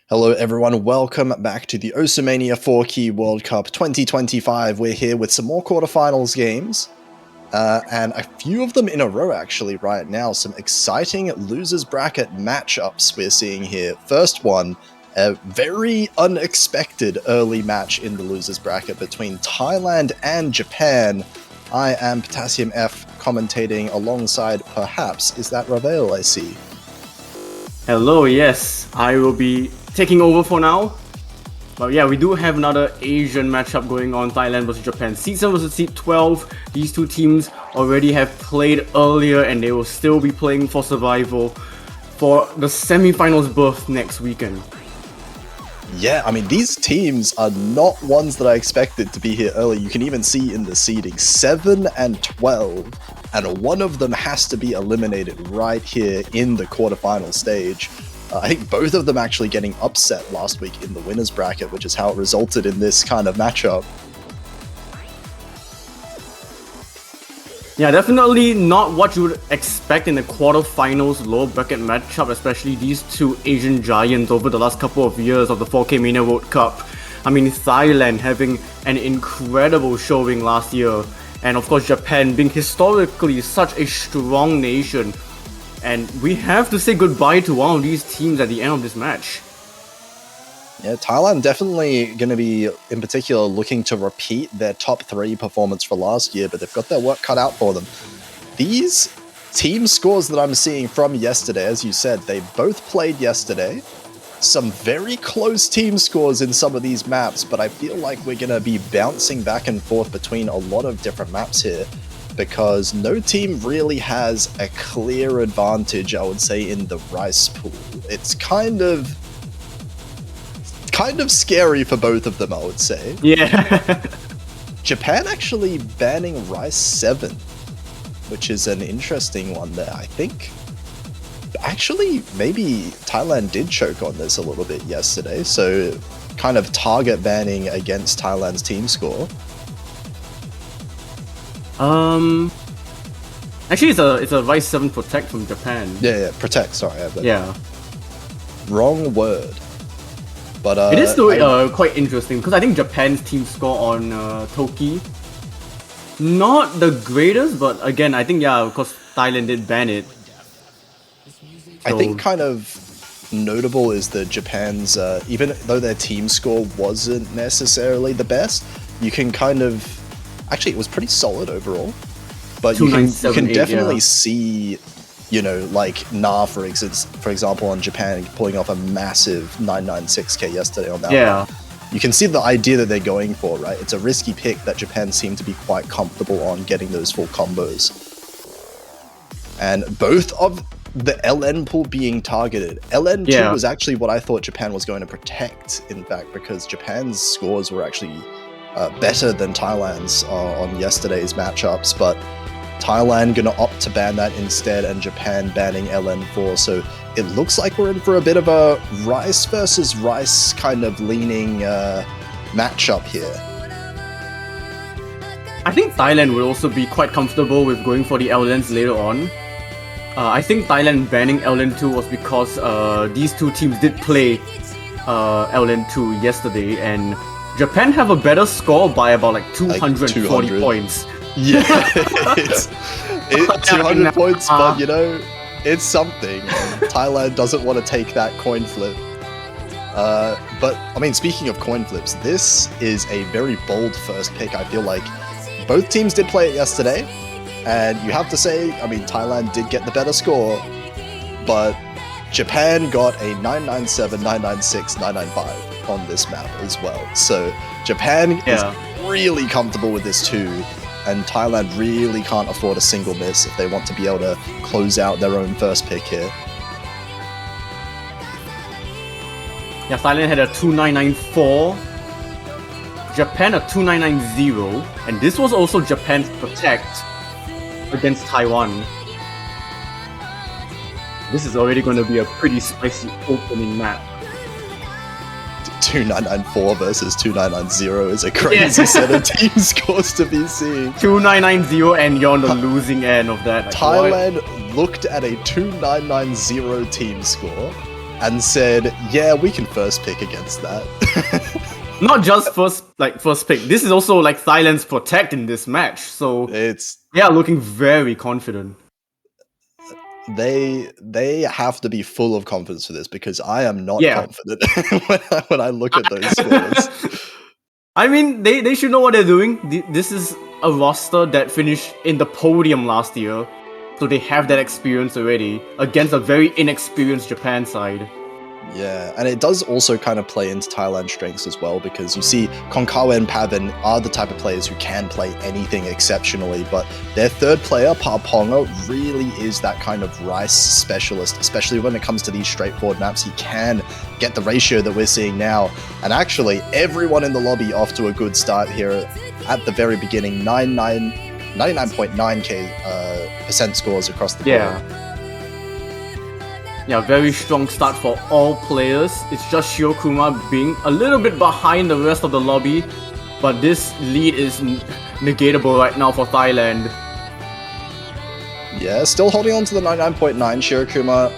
Hello everyone, welcome back to the Mania 4-Key World Cup 2025. We're here with some more quarterfinals games, and a few of them in a row actually right now. Some exciting losers bracket matchups we're seeing here. First one, a very unexpected early match in the losers bracket between Thailand and Japan. I am Potassium F commentating alongside perhaps, is that Ravel I see? Hello, yes, I will be taking over for now. But yeah, we do have another Asian matchup going on, Thailand versus Japan. Seed 7 versus Seed 12. These two teams already have played earlier and they will still be playing for survival for the semi-finals berth next weekend. Yeah, I mean, these teams are not ones that I expected to be here early. You can even see in the seeding 7 and 12, and one of them has to be eliminated right here in the quarterfinal stage. I think both of them actually getting upset last week in the winners bracket, which is how it resulted in this kind of matchup. Yeah, definitely not what you would expect in the quarterfinals lower bracket matchup, especially these two Asian giants over the last couple of years of the 4K Mania World Cup. I mean, Thailand having an incredible showing last year, and of course Japan being historically such a strong nation. And we have to say goodbye to one of these teams at the end of this match. Yeah, Thailand definitely going to be, in particular, looking to repeat their top 3 performance for last year, but they've got their work cut out for them. These team scores that I'm seeing from yesterday, as you said, they both played yesterday. Some very close team scores in some of these maps, but I feel like we're going to be bouncing back and forth between a lot of different maps here, because no team really has a clear advantage, I would say, in the rice pool. It's kind of scary for both of them, I would say. Yeah. Japan actually banning rice 7, which is an interesting one there, I think. Actually, maybe Thailand did choke on this a little bit yesterday, so kind of target banning against Thailand's team score. Actually, it's a Rice 7 Protect from Japan. Yeah, Protect. Sorry, I have that. Yeah. Wrong word. But it is still quite interesting because I think Japan's team score on Toki, not the greatest, but again, I think of course Thailand did ban it. I think kind of notable is that Japan's, even though their team score wasn't necessarily the best, you can kind of, actually it was pretty solid overall, but you can definitely see, you know, like Na, for example, on Japan pulling off a massive 996k yesterday on that one. You can see the idea that they're going for, right? It's a risky pick that Japan seem to be quite comfortable on getting those full combos. And both of the LN pool being targeted. LN2 was actually what I thought Japan was going to protect, in fact, because Japan's scores were actually better than Thailand's on yesterday's matchups, but Thailand gonna opt to ban that instead, and Japan banning LN4, so it looks like we're in for a bit of a rice versus rice kind of leaning matchup here. I think Thailand will also be quite comfortable with going for the LNs later on. I think Thailand banning LN2 was because these two teams did play LN2 yesterday, and Japan have a better score by about like 240 points. Yeah, it's 200 points, but you know, it's something. Thailand doesn't want to take that coin flip. But, I mean, speaking of coin flips, this is a very bold first pick. I feel like both teams did play it yesterday, and you have to say, I mean, Thailand did get the better score, but Japan got a 997, 996, 995 on this map as well. So Japan is really comfortable with this too, and Thailand really can't afford a single miss if they want to be able to close out their own first pick here. Yeah, Thailand had a 2994, Japan a 2990, and this was also Japan's Protect against Taiwan. This is already going to be a pretty spicy opening map. 2994 versus 2990 is a crazy set of team scores to be seen. 2990 and you're on the losing end of that. Like, Thailand looked at a 2990 team score and said, yeah, we can first pick against that. Not just first pick. This is also like Thailand's protect in this match. So they are looking very confident. They have to be full of confidence for this, because I am not confident when I look at those scores. I mean, they should know what they're doing. This is a roster that finished in the podium last year, so they have that experience already against a very inexperienced Japan side. Yeah, and it does also kind of play into Thailand's strengths as well, because you see Konkawa and Pavin are the type of players who can play anything exceptionally, but their third player, Paponga, really is that kind of rice specialist, especially when it comes to these straightforward maps. He can get the ratio that we're seeing now, and actually everyone in the lobby off to a good start here at the very beginning. 99.9% scores across the board. Yeah, very strong start for all players. It's just Shirokuma being a little bit behind the rest of the lobby, but this lead is negatable right now for Thailand. Yeah, still holding on to the 99.9. Shirokuma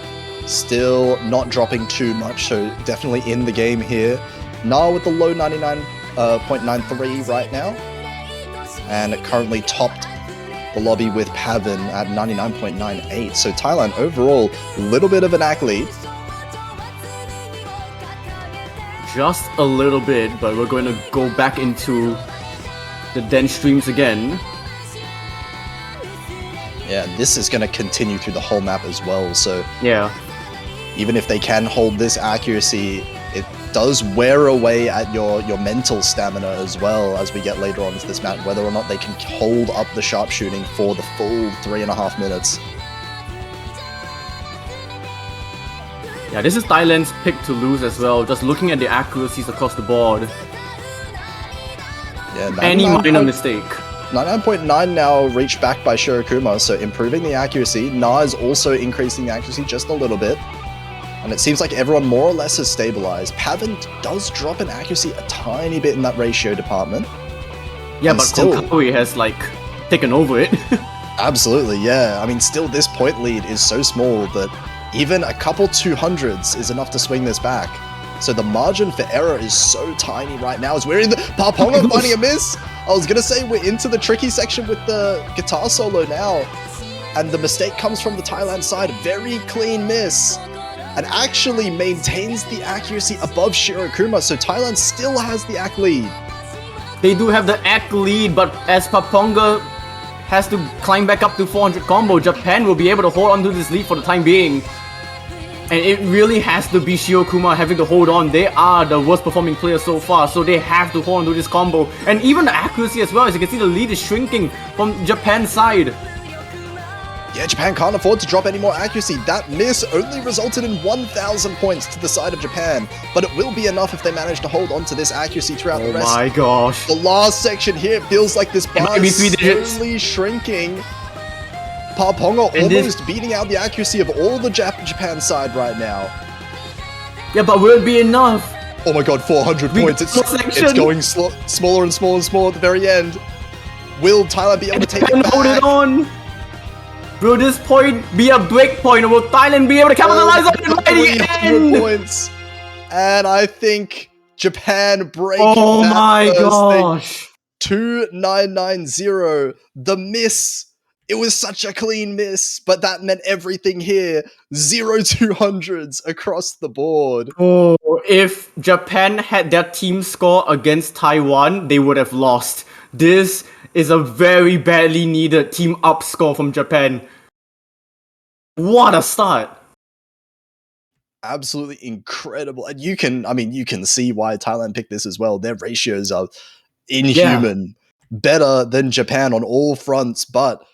still not dropping too much, so definitely in the game here. Na with the low 99.93 right now, and currently topped the lobby with Pavin at 99.98. So Thailand overall, a little bit of an ACK lead. Just a little bit, but we're going to go back into the Den streams again. Yeah, this is going to continue through the whole map as well, so even if they can hold this accuracy, it does wear away at your mental stamina as well as we get later on into this map, whether or not they can hold up the sharpshooting for the full 3.5 minutes. Yeah, this is Thailand's pick to lose as well, just looking at the accuracies across the board. Yeah, any minor mistake. 99.9 now reached back by Shirokuma, so improving the accuracy. Na is also increasing the accuracy just a little bit. And it seems like everyone more or less has stabilized. Pavin does drop in accuracy a tiny bit in that ratio department. Yeah, but Konkawi has taken over it. Absolutely, yeah. I mean, still this point lead is so small that even a couple 200s is enough to swing this back. So the margin for error is so tiny right now as we're in the Paponga finding a miss. I was gonna say we're into the tricky section with the guitar solo now. And the mistake comes from the Thailand side. Very clean miss. And actually maintains the accuracy above Shirokuma, so Thailand still has the ACK lead. They do have the ACK lead, but as Paponga has to climb back up to 400 combo, Japan will be able to hold on to this lead for the time being. And it really has to be Shirokuma having to hold on. They are the worst performing players so far, so they have to hold on to this combo. And even the accuracy as well, as you can see the lead is shrinking from Japan's side. Yeah, Japan can't afford to drop any more accuracy. That miss only resulted in 1,000 points to the side of Japan, but it will be enough if they manage to hold on to this accuracy throughout the rest. Oh my gosh. The last section here feels like this bar is slowly shrinking. Paponga almost beating out the accuracy of all the Japan side right now. Yeah, but will it be enough? Oh my god, 400 points. It's going smaller and smaller and smaller at the very end. Will Thailand be able to take it back? Hold it on. Will this point be a break point, or will Thailand be able to capitalize on it by the end? Points. And I think Japan break Oh my gosh. 2990. The miss. It was such a clean miss, but that meant everything here. 0 200s across the board. Oh, if Japan had their team score against Taiwan, they would have lost. This is a very badly needed team up score from Japan. What a start. Absolutely incredible. And you can see why Thailand picked this as well. Their ratios are inhuman. Better than Japan on all fronts, but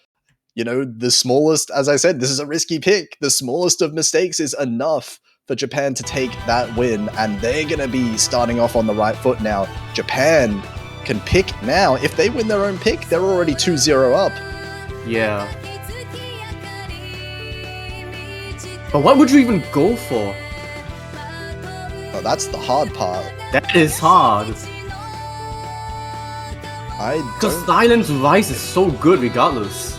you know, the smallest, as I said, this is a risky pick. The smallest of mistakes is enough for Japan to take that win, and they're going to be starting off on the right foot now. Japan can pick now. If they win their own pick, they're already 2-0 up. Yeah. But what would you even go for? Oh, that's the hard part. That is hard. Because Thailand's rice is so good regardless.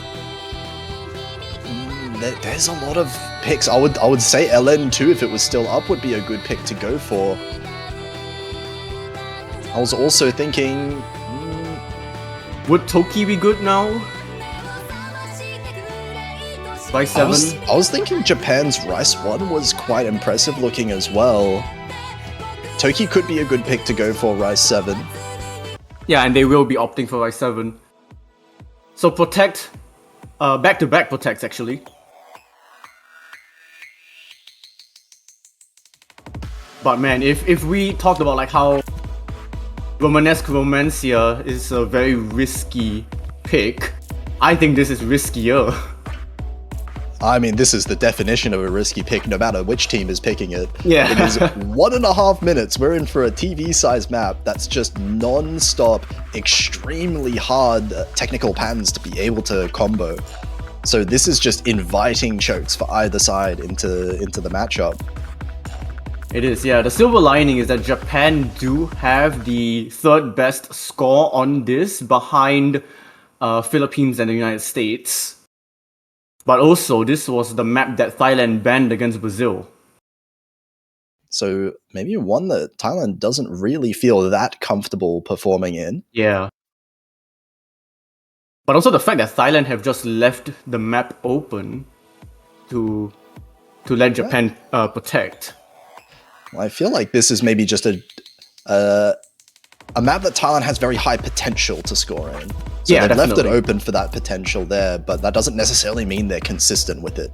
There's a lot of picks. I would say LN2 if it was still up would be a good pick to go for. I was also thinking, would Toki be good now? Rice 7? I was thinking Japan's Rice 1 was quite impressive looking as well. Toki could be a good pick to go for Rice 7. Yeah, and they will be opting for Rice 7. So Protect, back-to-back Protects actually. But man, if we talked about like how Romanesque Romancia is a very risky pick, I think this is riskier. I mean, this is the definition of a risky pick, no matter which team is picking it. Yeah. It is 1.5 minutes. We're in for a TV-sized map that's just non-stop, extremely hard technical patterns to be able to combo. So this is just inviting chokes for either side into the matchup. It is, yeah. The silver lining is that Japan do have the third best score on this, behind Philippines and the United States. But also, this was the map that Thailand banned against Brazil. So maybe one that Thailand doesn't really feel that comfortable performing in. Yeah. But also the fact that Thailand have just left the map open to let Japan protect. I feel like this is maybe just a map that Thailand has very high potential to score in. So yeah, they've definitely left it open for that potential there, but that doesn't necessarily mean they're consistent with it.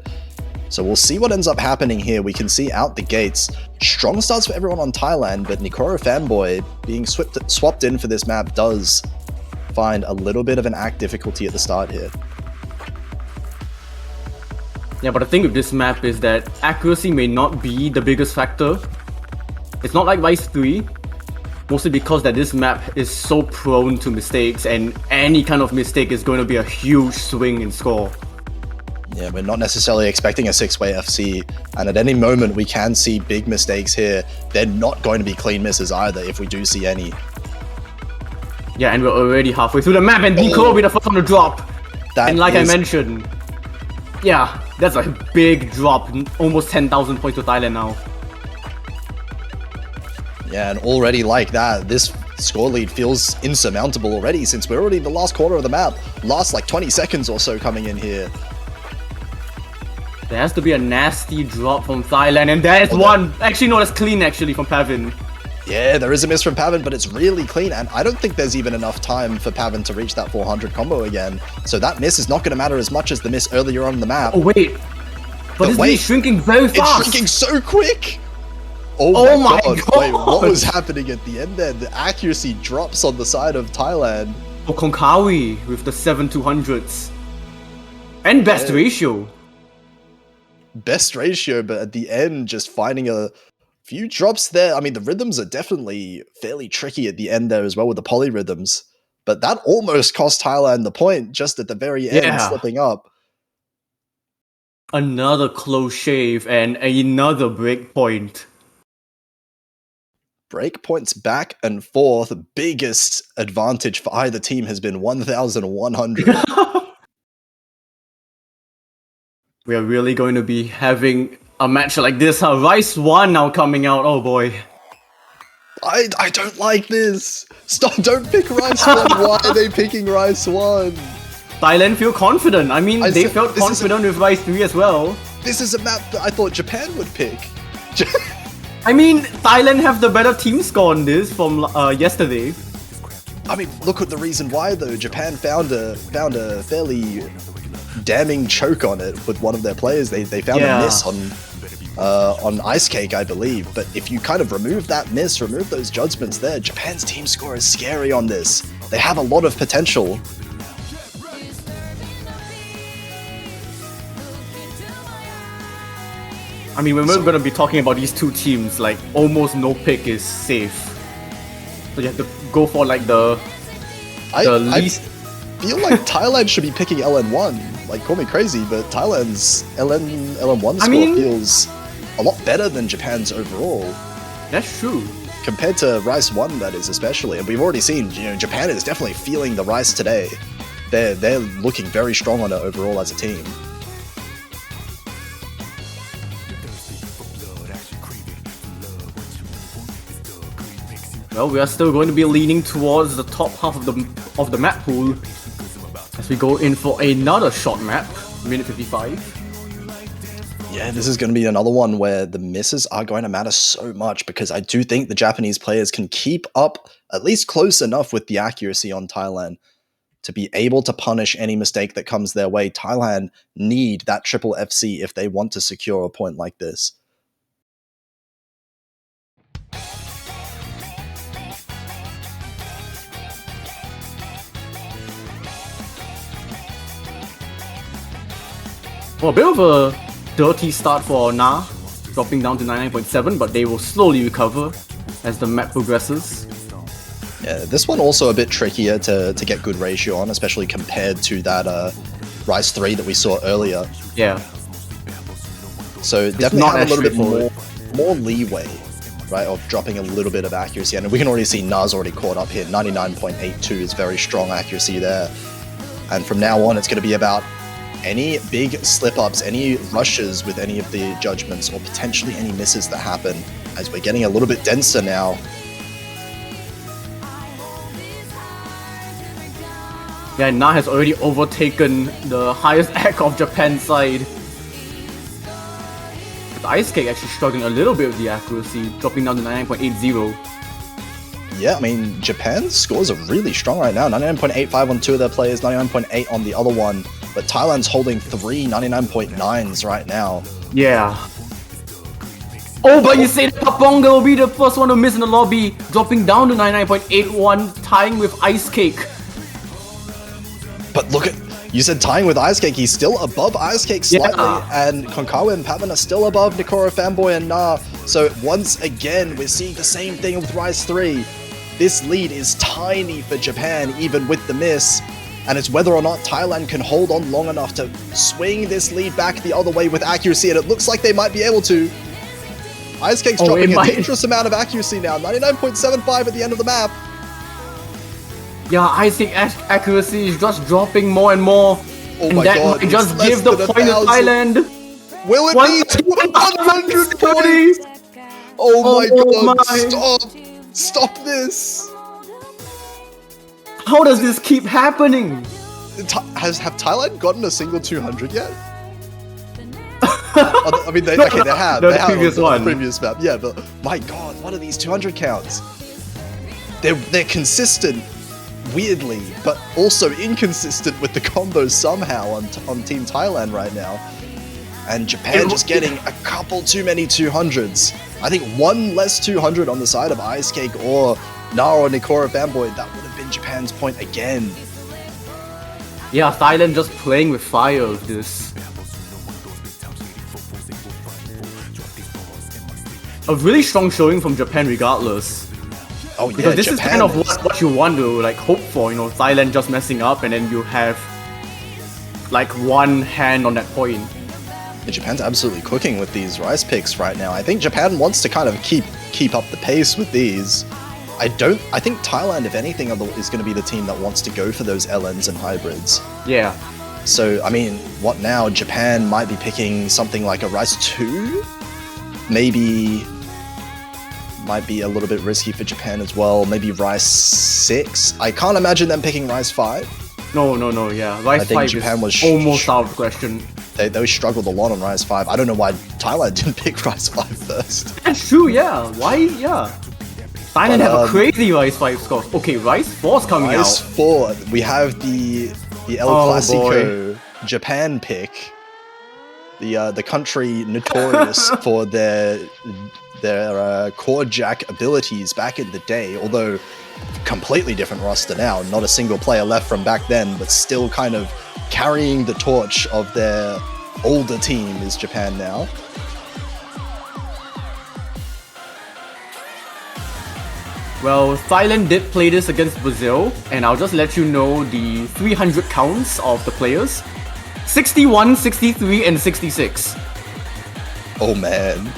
So we'll see what ends up happening here. We can see out the gates, strong starts for everyone on Thailand, but Nikoro Fanboy being swapped in for this map does find a little bit of an act difficulty at the start here. Yeah, but the thing with this map is that accuracy may not be the biggest factor. It's not like Vice 3, mostly because that this map is so prone to mistakes, and any kind of mistake is going to be a huge swing in score. Yeah, we're not necessarily expecting a 6-way FC, and at any moment we can see big mistakes here. They're not going to be clean misses either, if we do see any. Yeah, and we're already halfway through the map, and Nico will be the first one to drop. And like I mentioned, yeah, that's a big drop, almost 10,000 points to Thailand now. Yeah, and already like that, this score lead feels insurmountable already, since we're already in the last quarter of the map. Last like 20 seconds or so coming in here. There has to be a nasty drop from Thailand, and there's one! Actually, no, that's clean actually from Pavin. Yeah, there is a miss from Pavin, but it's really clean, and I don't think there's even enough time for Pavin to reach that 400 combo again. So that miss is not going to matter as much as the miss earlier on in the map. Oh wait, but this is shrinking very fast! It's shrinking so quick! Oh my god. Wait, what was happening at the end there? The accuracy drops on the side of Thailand. Oh, Konkawi with the 7-200s. And best ratio. Best ratio, but at the end, just finding a few drops there. I mean, the rhythms are definitely fairly tricky at the end there as well with the polyrhythms. But that almost cost Thailand the point just at the very end, slipping up. Another close shave and another break point. Breakpoints back and forth. Biggest advantage for either team has been 1,100. We are really going to be having a match like this. Rice 1 now coming out. Oh boy. I don't like this. Stop! Don't pick Rice 1. Why are they picking Rice 1? Thailand feel confident. I mean, they felt confident with Rice 3 as well. This is a map that I thought Japan would pick. I mean, Thailand have the better team score on this from yesterday. I mean, look at the reason why though. Japan found a fairly damning choke on it with one of their players. They found a miss on Ice Cake, I believe. But if you kind of remove that miss, remove those judgments there, Japan's team score is scary on this. They have a lot of potential. I mean, when we're going to be talking about these two teams, like, almost no pick is safe. So you have to go for, like, the least... I feel like Thailand should be picking LN1. Like, call me crazy, but Thailand's LN1 score feels a lot better than Japan's overall. That's true. Compared to Rice 1, that is, especially. And we've already seen, you know, Japan is definitely feeling the Rice today. They're looking very strong on it overall as a team. Well, we are still going to be leaning towards the top half of the map pool as we go in for another short map, minute 55. Yeah, this is going to be another one where the misses are going to matter so much, because I do think the Japanese players can keep up at least close enough with the accuracy on Thailand to be able to punish any mistake that comes their way. Thailand need that triple FC if they want to secure a point like this. Well, a bit of a dirty start for Na, dropping down to 99.7, but they will slowly recover as the map progresses. Yeah, this one also a bit trickier to get good ratio on, especially compared to that Rise 3 that we saw earlier. Yeah. So definitely have a little bit more leeway, right, of dropping a little bit of accuracy. And we can already see Na's already caught up here. 99.82 is very strong accuracy there. And from now on, it's going to be about any big slip-ups, any rushes with any of the judgments, or potentially any misses that happen, as we're getting a little bit denser now. Yeah, Na has already overtaken the highest act of Japan's side. With Ice Cake actually struggling a little bit with the accuracy, dropping down to 99.80. Yeah, I mean, Japan's scores are really strong right now. 99.85 on two of their players, 99.8 on the other one. But Thailand's holding three 99.9s right now. Yeah. Oh, but you say Paponga will be the first one to miss in the lobby, dropping down to 99.81, tying with Ice Cake. But look at, you said tying with Ice Cake, he's still above Ice Cake slightly, and Konkawa and Patman are still above Nikora Fanboy and Na. So once again, we're seeing the same thing with Rise 3. This lead is tiny for Japan, even with the miss. And it's whether or not Thailand can hold on long enough to swing this lead back the other way with accuracy, and it looks like they might be able to. Ice Cake's dropping a dangerous amount of accuracy now, 99.75 at the end of the map. Yeah, Ice Cake accuracy is just dropping more and more. Oh and my that god, might just give the point to Thailand. Will it be 100 points? Oh my god, stop this. How does this keep happening? Have Thailand gotten a single 200 yet? I mean, they have. The they have previous on the previous map, yeah. But my god, what are these 200 counts? They're consistent, weirdly, but also inconsistent with the combos somehow on Team Thailand right now. And Japan just getting a couple too many 200s. I think one less 200 on the side of Ice Cake or Na or Nikora Fanboy, that would have been Japan's point again. Yeah, Thailand just playing with fire with this. A really strong showing from Japan regardless. Oh yeah, because this Japan is kind of what you want to like hope for, you know, Thailand just messing up and then you have like one hand on that point. Yeah, Japan's absolutely cooking with these Rice picks right now. I think Japan wants to kind of keep up the pace with these. I think Thailand, if anything, is going to be the team that wants to go for those LNs and hybrids. Yeah. So, I mean, what now? Japan might be picking something like a Rice 2? Maybe might be a little bit risky for Japan as well. Maybe Rice 6? I can't imagine them picking Rice 5. No, yeah. Rice 5 Japan was almost out of the question. They struggled a lot on Rise 5. I don't know why Thailand didn't pick Rise 5 first. That's true, yeah. Why? Yeah. Thailand have a crazy Rise 5 score. Okay, Rise 4's coming out. Rise 4. We have the El Clasico Japan pick. The country notorious for their core jack abilities back in the day, although completely different roster now. Not a single player left from back then, but still kind of carrying the torch of their older team is Japan now. Well, Thailand did play this against Brazil, and I'll just let you know the 300 counts of the players. 61, 63, and 66. Oh man.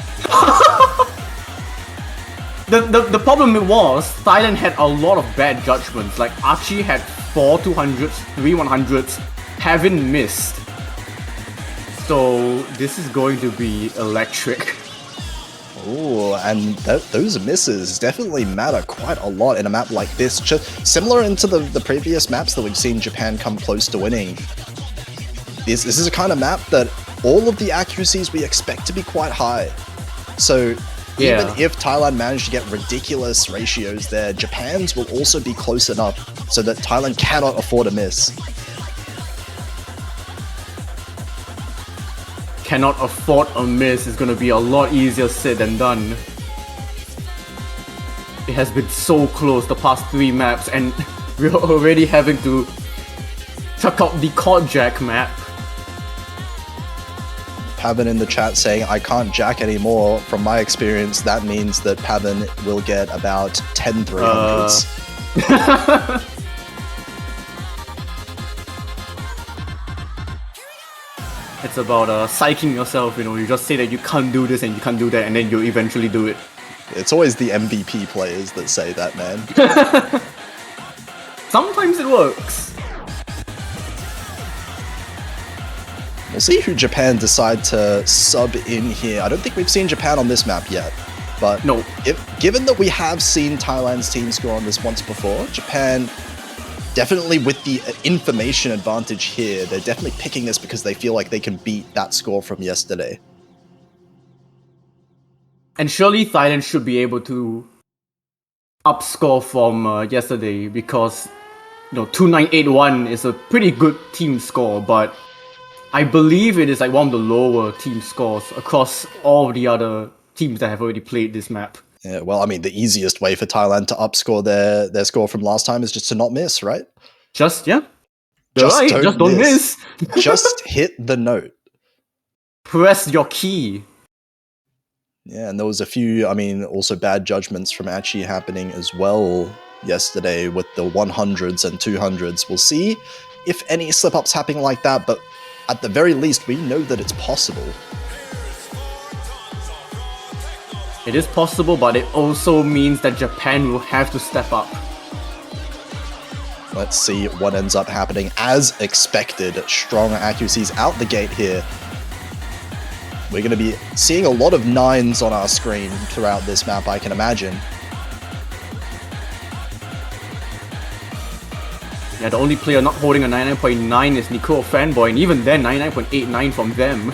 The problem was, Thailand had a lot of bad judgments. Like, Archie had 4 200s, 3 100s, haven't missed. So, this is going to be electric. Ooh, and those misses definitely matter quite a lot in a map like this. Just similar into the previous maps that we've seen Japan come close to winning. This is a kind of map that all of the accuracies we expect to be quite high. So even if Thailand managed to get ridiculous ratios there, Japan's will also be close enough so that Thailand cannot afford a miss. Cannot afford a miss is going to be a lot easier said than done. It has been so close the past 3 maps, and we're already having to chuck out the Court Jack map. Pavan in the chat saying, I can't jack anymore. From my experience, that means that Pavan will get about 10 300s. It's about psyching yourself, you just say that you can't do this and you can't do that, and then you eventually do it. It's always the MVP players that say that, man. Sometimes it works. We'll see who Japan decide to sub in here. I don't think we've seen Japan on this map yet, but no. Given that we have seen Thailand's team score on this once before, Japan definitely with the information advantage here, they're definitely picking this because they feel like they can beat that score from yesterday. And surely Thailand should be able to upscore from yesterday because 2981 is a pretty good team score, but I believe it is like one of the lower team scores across all the other teams that have already played this map. Yeah, well, I mean, the easiest way for Thailand to upscore their score from last time is just to not miss, right? Just don't miss. Just hit the note. Press your key. Yeah, and there was a few, also bad judgments from Achi happening as well yesterday with the 100s and 200s. We'll see if any slip-ups happening like that, but at the very least, we know that it's possible. It is possible, but it also means that Japan will have to step up. Let's see what ends up happening. As expected, strong accuracies out the gate here. We're going to be seeing a lot of 9s on our screen throughout this map, I can imagine. Yeah, the only player not holding a 99.9 is Nicole Fanboy, and even then, 99.89 from them.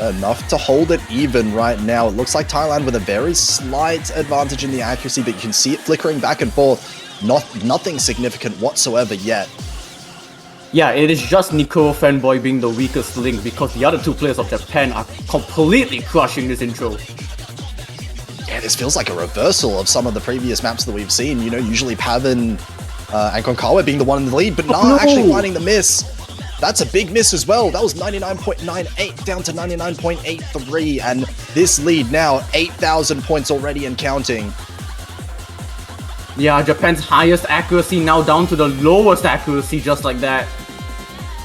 Enough to hold it even right now. It looks like Thailand with a very slight advantage in the accuracy, but you can see it flickering back and forth. Nothing significant whatsoever yet. Yeah, it is just Nicole Fanboy being the weakest link because the other 2 players of Japan are completely crushing this intro. Yeah, this feels like a reversal of some of the previous maps that we've seen. Usually Pavan and Konkawa being the one in the lead, but actually finding the miss. That's a big miss as well. That was 99.98 down to 99.83, and this lead now 8,000 points already and counting. Yeah, Japan's highest accuracy now down to the lowest accuracy just like that.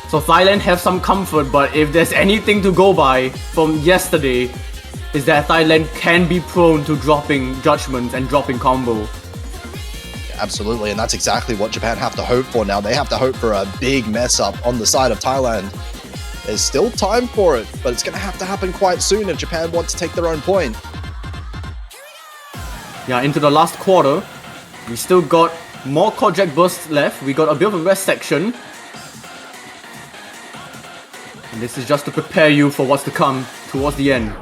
So Thailand have some comfort, but if there's anything to go by from yesterday, is that Thailand can be prone to dropping judgments and dropping combo. Absolutely, and that's exactly what Japan have to hope for now. They have to hope for a big mess up on the side of Thailand. There's still time for it, but it's going to have to happen quite soon if Japan want to take their own point. Yeah, into the last quarter, we still got more Kojak bursts left. We got a bit of a rest section. And this is just to prepare you for what's to come towards the end.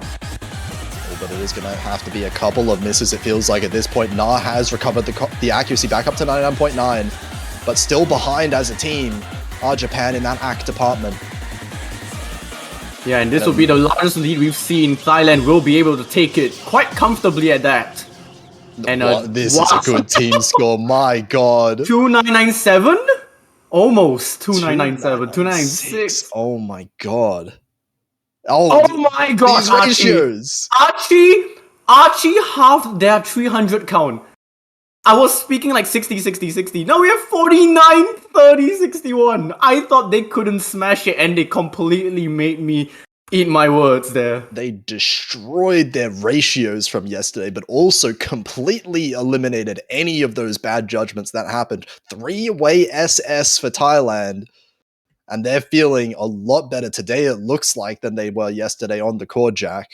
But it is going to have to be a couple of misses, it feels like at this point. Na has recovered the accuracy back up to 99.9, but still behind as a team are Japan in that ACK department. Yeah, and this will be the largest lead we've seen. Thailand will be able to take it quite comfortably at that. And this is a good team score, my god. 2997? Almost 2997, 296. Oh my god. Oh my god, these ratios. Archie halved their 300 count. I was speaking like 60, 60, 60. Now we have 49, 30, 61. I thought they couldn't smash it and they completely made me eat my words there. They destroyed their ratios from yesterday, but also completely eliminated any of those bad judgments that happened. 3-way SS for Thailand. And they're feeling a lot better today, it looks like, than they were yesterday on the Core Jack.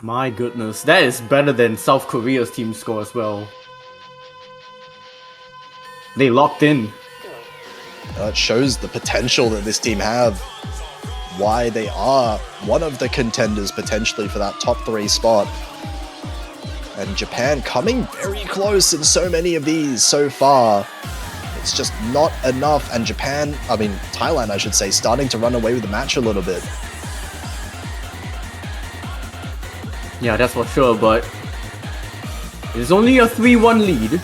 My goodness, that is better than South Korea's team score as well. They locked in. It shows the potential that this team have, why they are one of the contenders potentially for that top 3 spot. And Japan coming very close in so many of these so far. It's just not enough, and Thailand I should say, starting to run away with the match a little bit. Yeah, that's for sure, but it's only a 3-1 lead.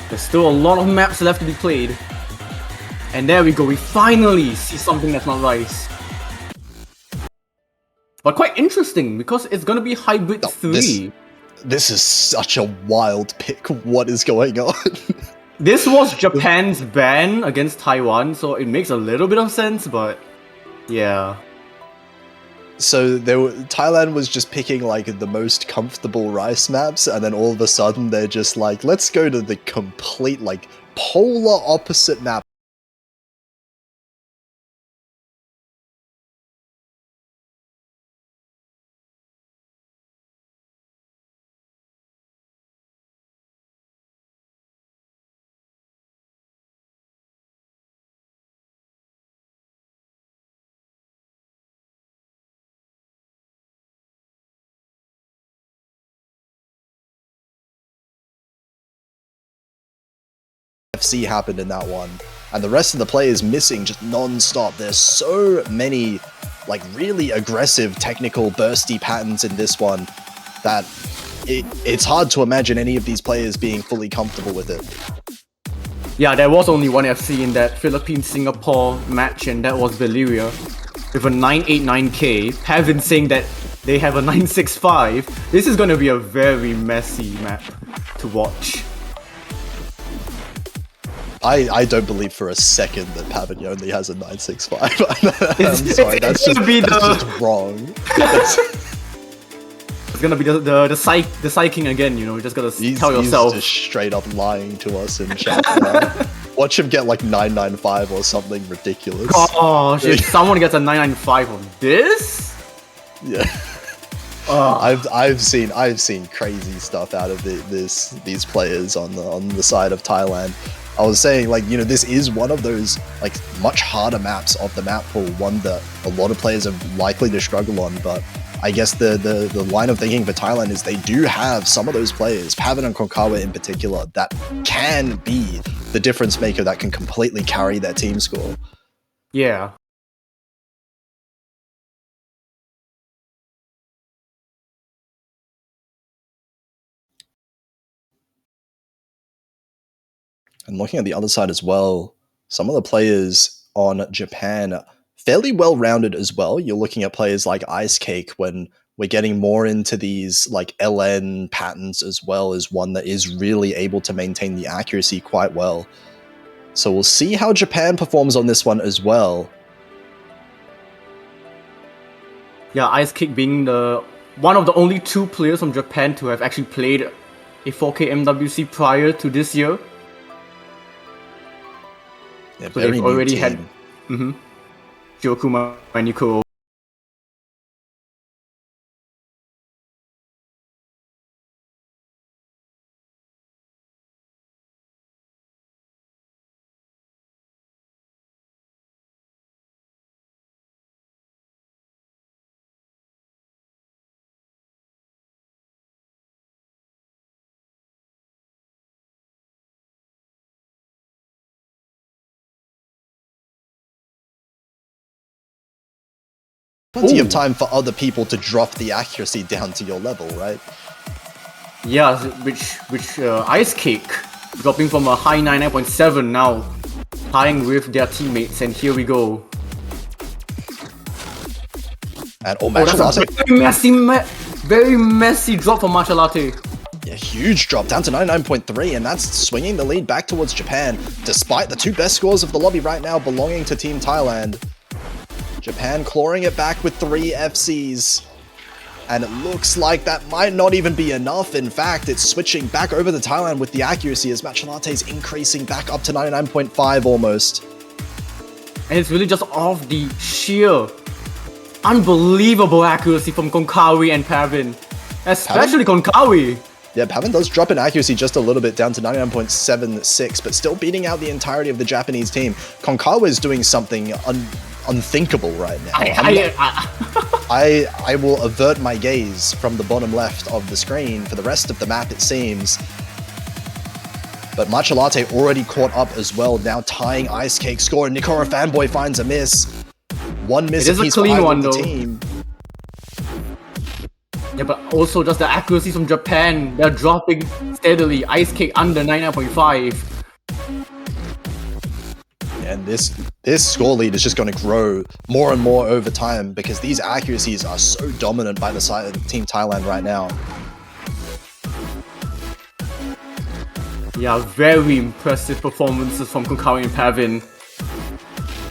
There's still a lot of maps left to be played. And there we go, we finally see something that's not right. But quite interesting, because it's gonna be Hybrid 3. This is such a wild pick. What is going on? This was Japan's ban against Taiwan, so it makes a little bit of sense, but yeah. So Thailand was just picking like the most comfortable rice maps, and then all of a sudden they're just like, let's go to the complete like polar opposite map. FC happened in that one, and the rest of the players missing just non-stop. There's so many like really aggressive technical bursty patterns in this one that it's hard to imagine any of these players being fully comfortable with it. Yeah, there was only one FC in that Philippines-Singapore match, and that was Valyria with a 989k. Pavin saying that they have a 965. This is gonna be a very messy map to watch. I don't believe for a second that Pavin only has a 965. I'm sorry, that's just wrong. It's gonna be the psyching again, you know, you just gotta tell yourself. He's just straight up lying to us in chat now. Watch him get like 995 or something ridiculous. Gosh, if someone gets a 995 on this? Yeah. I've seen crazy stuff out of these players on the side of Thailand. I was saying, like, you know, this is one of those like much harder maps of the map pool, one that a lot of players are likely to struggle on, but I guess the line of thinking for Thailand is they do have some of those players, Pavin and Konkawa in particular, that can be the difference maker, that can completely carry their team score. Yeah. And looking at the other side as well, some of the players on Japan, fairly well-rounded as well. You're looking at players like Ice Cake when we're getting more into these like LN patterns, as well as one that is really able to maintain the accuracy quite well. So we'll see how Japan performs on this one as well. Yeah, Ice Cake being one of the only 2 players from Japan to have actually played a 4K MWC prior to this year. Yeah, so they've already had Shirokuma and Nikuro. Plenty of time for other people to drop the accuracy down to your level, right? Yeah, which Ice Cake dropping from a high 99.7 now, tying with their teammates, and here we go. And Matcha Latte. Very messy drop for Matcha Latte. Yeah, huge drop down to 99.3, and that's swinging the lead back towards Japan, despite the 2 best scores of the lobby right now belonging to Team Thailand. Japan clawing it back with 3 FCs. And it looks like that might not even be enough. In fact, it's switching back over to Thailand with the accuracy as Matcha Latte is increasing back up to 99.5 almost. And it's really just off the sheer unbelievable accuracy from Konkawi and Pavin. Especially Konkawi. Yeah, Pavan does drop in accuracy just a little bit down to 99.76, but still beating out the entirety of the Japanese team. Konkawa is doing something unthinkable right now. I will avert my gaze from the bottom left of the screen for the rest of the map, it seems. But Matcha Latte already caught up as well, now tying Ice Cake score. Nikora Fanboy finds a miss. One miss apiece for either of the team. Yeah, but also just the accuracy from Japan. They're dropping steadily. Ice Cake under 99.5. And this score lead is just going to grow more and more over time because these accuracies are so dominant by the side of Team Thailand right now. Yeah, very impressive performances from Konkawi and Pavin.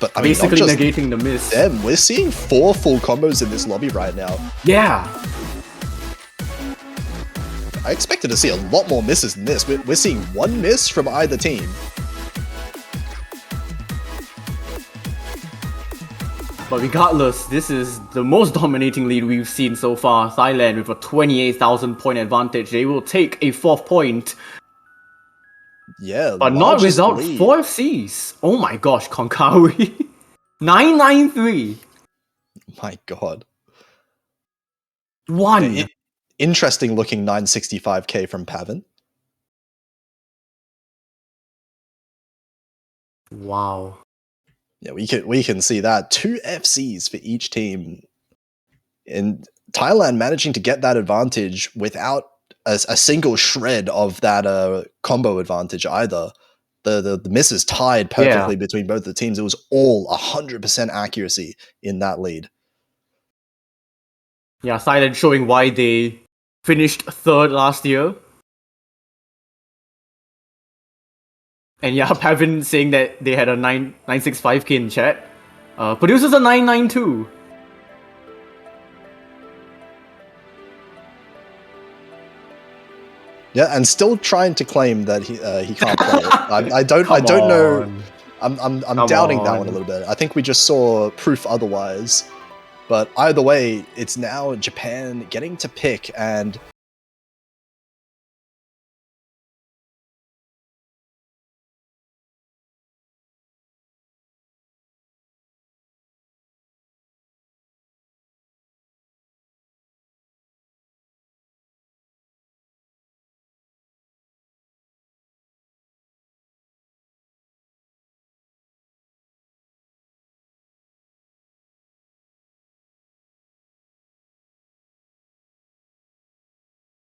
But I mean, basically negating the miss. Them, we're seeing 4 full combos in this lobby right now. Yeah. I expected to see a lot more misses than this. We're seeing 1 miss from either team. But regardless, this is the most dominating lead we've seen so far. Thailand with a 28,000 point advantage. They will take a 4th point. Yeah, but not without 4 FCs. Oh my gosh, Konkawi. 993. My god. 1. Yeah, interesting looking 965k from Pavin. Wow. Yeah, we can see that. 2 FCs for each team. And Thailand managing to get that advantage without a single shred of that combo advantage either. The misses tied perfectly between both the teams. It was all 100% accuracy in that lead. Yeah, Thailand showing why they finished 3rd last year. And yeah, Pavin saying that they had a 965k in chat. Producers a 992. Yeah, and still trying to claim that he can't play it. I don't know. I'm doubting that one a little bit. I think we just saw proof otherwise. But either way, it's now Japan getting to pick, and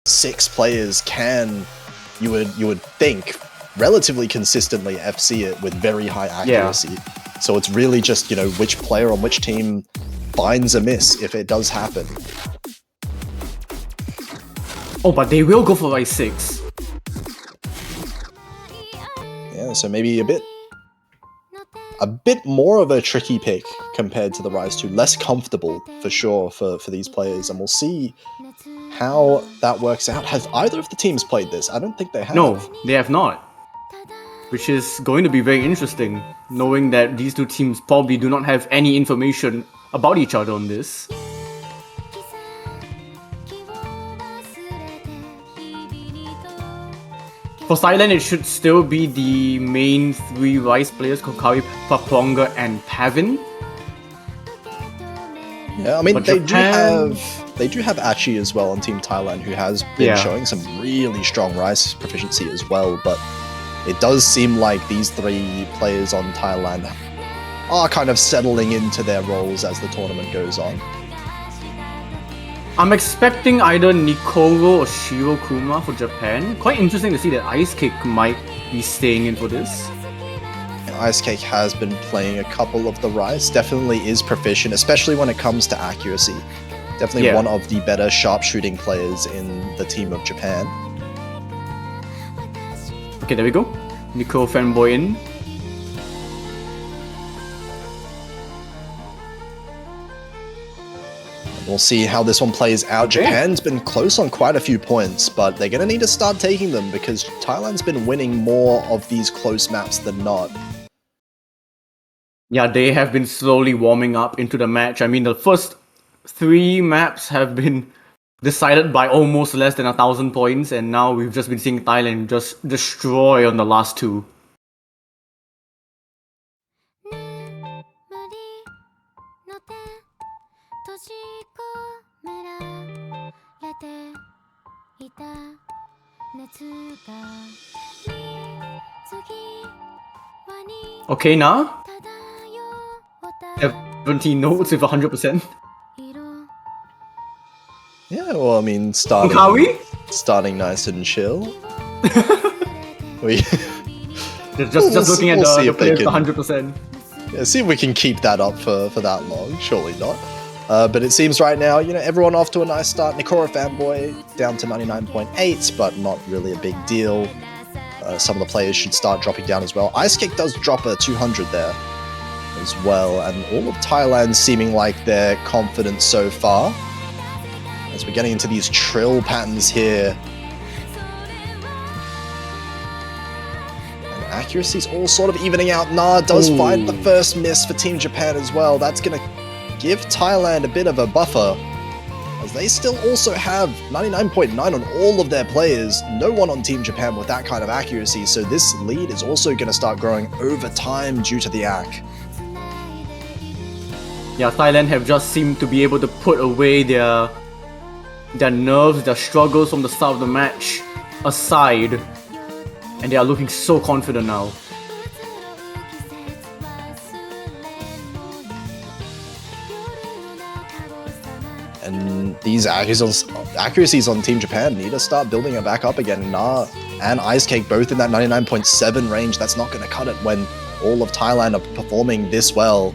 six players can, you would think, relatively consistently FC it with very high accuracy. Yeah. So it's really just, you know, which player on which team finds a miss if it does happen. Oh, but they will go for like 6. Yeah, so maybe a bit more of a tricky pick compared to the Rise 2. Less comfortable, for sure, for these players. And we'll see how that works out. Have either of the teams played this? I don't think they have. No, they have not. Which is going to be very interesting, knowing that these two teams probably do not have any information about each other on this. For Thailand, it should still be the main 3 Rise players, Konkawi, Paponga, and Pavin. Yeah, I mean, they do have Achi as well on Team Thailand, who has been showing some really strong Rise proficiency as well, but it does seem like these 3 players on Thailand are kind of settling into their roles as the tournament goes on. I'm expecting either Nikoro or Shirokuma for Japan. Quite interesting to see that Ice Cake might be staying in for this. Ice Cake has been playing a couple of the Rise, definitely is proficient, especially when it comes to accuracy. Definitely one of the better sharpshooting players in the team of Japan. Okay, there we go. Nico fanboy in. We'll see how this one plays out. Okay. Japan's been close on quite a few points, but they're going to need to start taking them because Thailand's been winning more of these close maps than not. Yeah, they have been slowly warming up into the match. I mean, the first 3 maps have been decided by almost less than 1,000 points, and now we've just been seeing Thailand just destroy on the last two. Okay, now 17 notes with 100%. Yeah, well, I mean, starting nice and chill. we just looking at the players, 100%. Yeah, see if we can keep that up for that long. Surely not. But it seems right now, everyone off to a nice start. Nikora Fanboy down to 99.8, but not really a big deal. Some of the players should start dropping down as well. Ice Kick does drop a 200 there as well, and all of Thailand seeming like they're confident so far. As we're getting into these trill patterns here. And accuracy's all sort of evening out. Na does find the first miss for Team Japan as well. That's going to give Thailand a bit of a buffer, as they still also have 99.9 on all of their players. No one on Team Japan with that kind of accuracy, so this lead is also going to start growing over time due to the AC. Yeah, Thailand have just seemed to be able to put away their nerves, their struggles from the start of the match aside, and they are looking so confident now. And these accuracies on Team Japan need to start building it back up again. Na and Ice Cake both in that 99.7 range. That's not going to cut it when all of Thailand are performing this well.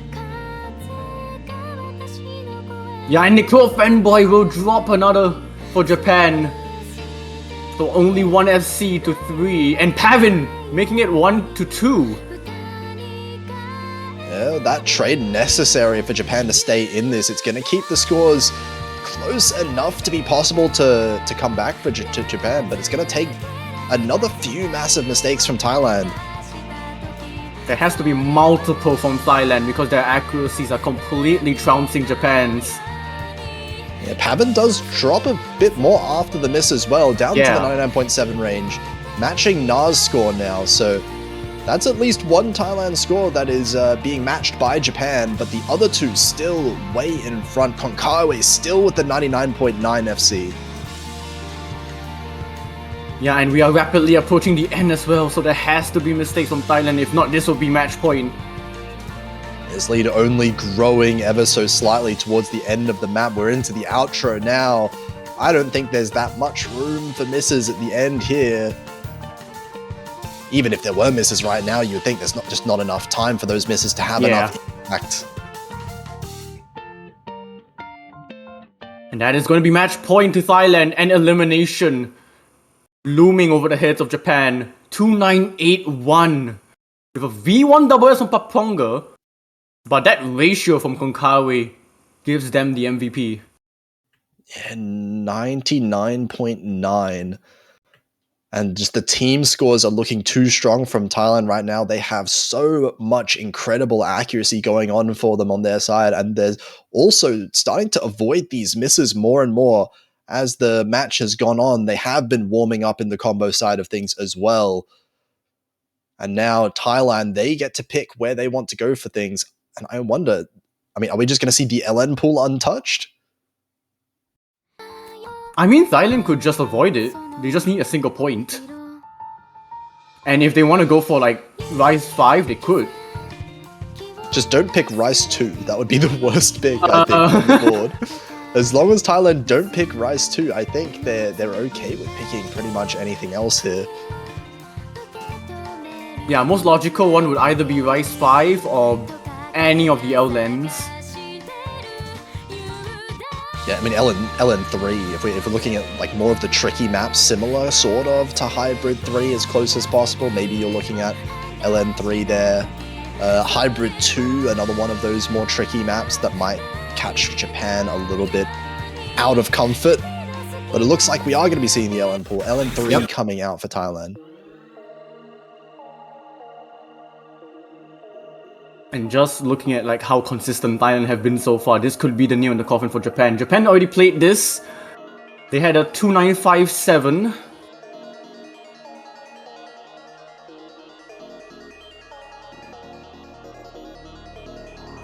Yeah, and Nikora Fanboy will drop another for Japan. So only 1 FC to 3. And Pavin making it 1 to 2. Yeah, that trade necessary for Japan to stay in this. It's going to keep the scores close enough to be possible to come back for Japan, but it's going to take another few massive mistakes from Thailand. There has to be multiple from Thailand because their accuracies are completely trouncing Japan's. Yeah, Pavin does drop a bit more after the miss as well, down to the 99.7 range, matching Na's score now, so that's at least one Thailand score that is being matched by Japan, but the other two still way in front. Konkawa still with the 99.9 FC. Yeah, and we are rapidly approaching the end as well, so there has to be mistakes from Thailand. If not, this will be match point. This lead only growing ever so slightly towards the end of the map. We're into the outro now. I don't think there's that much room for misses at the end here. Even if there were misses right now, you would think there's just not enough time for those misses to have enough impact. And that is going to be match point to Thailand, and elimination looming over the heads of Japan. 2981 with a V1SS from Paponga, but that ratio from Konkawa gives them the MVP. Yeah, 99.9. And just the team scores are looking too strong from Thailand right now. They have so much incredible accuracy going on for them on their side. And they're also starting to avoid these misses more and more as the match has gone on. They have been warming up in the combo side of things as well. And now Thailand, they get to pick where they want to go for things. And I wonder, are we just going to see the LN pool untouched? I mean, Thailand could just avoid it. They just need a single point. And if they want to go for like Rise 5, they could. Just don't pick Rise 2. That would be the worst pick, I think, on the board. As long as Thailand don't pick Rise 2, I think they're okay with picking pretty much anything else here. Yeah, most logical one would either be Rise 5 or any of the LNs. Yeah, I mean, LN3, if we're looking at like more of the tricky maps, similar sort of to Hybrid 3 as close as possible, maybe you're looking at LN3 there. Hybrid 2, another one of those more tricky maps that might catch Japan a little bit out of comfort. But it looks like we are going to be seeing the LN pool. LN3 coming out for Thailand. And just looking at like how consistent Thailand have been so far, this could be the nail in the coffin for Japan. Japan already played this They had a 2957.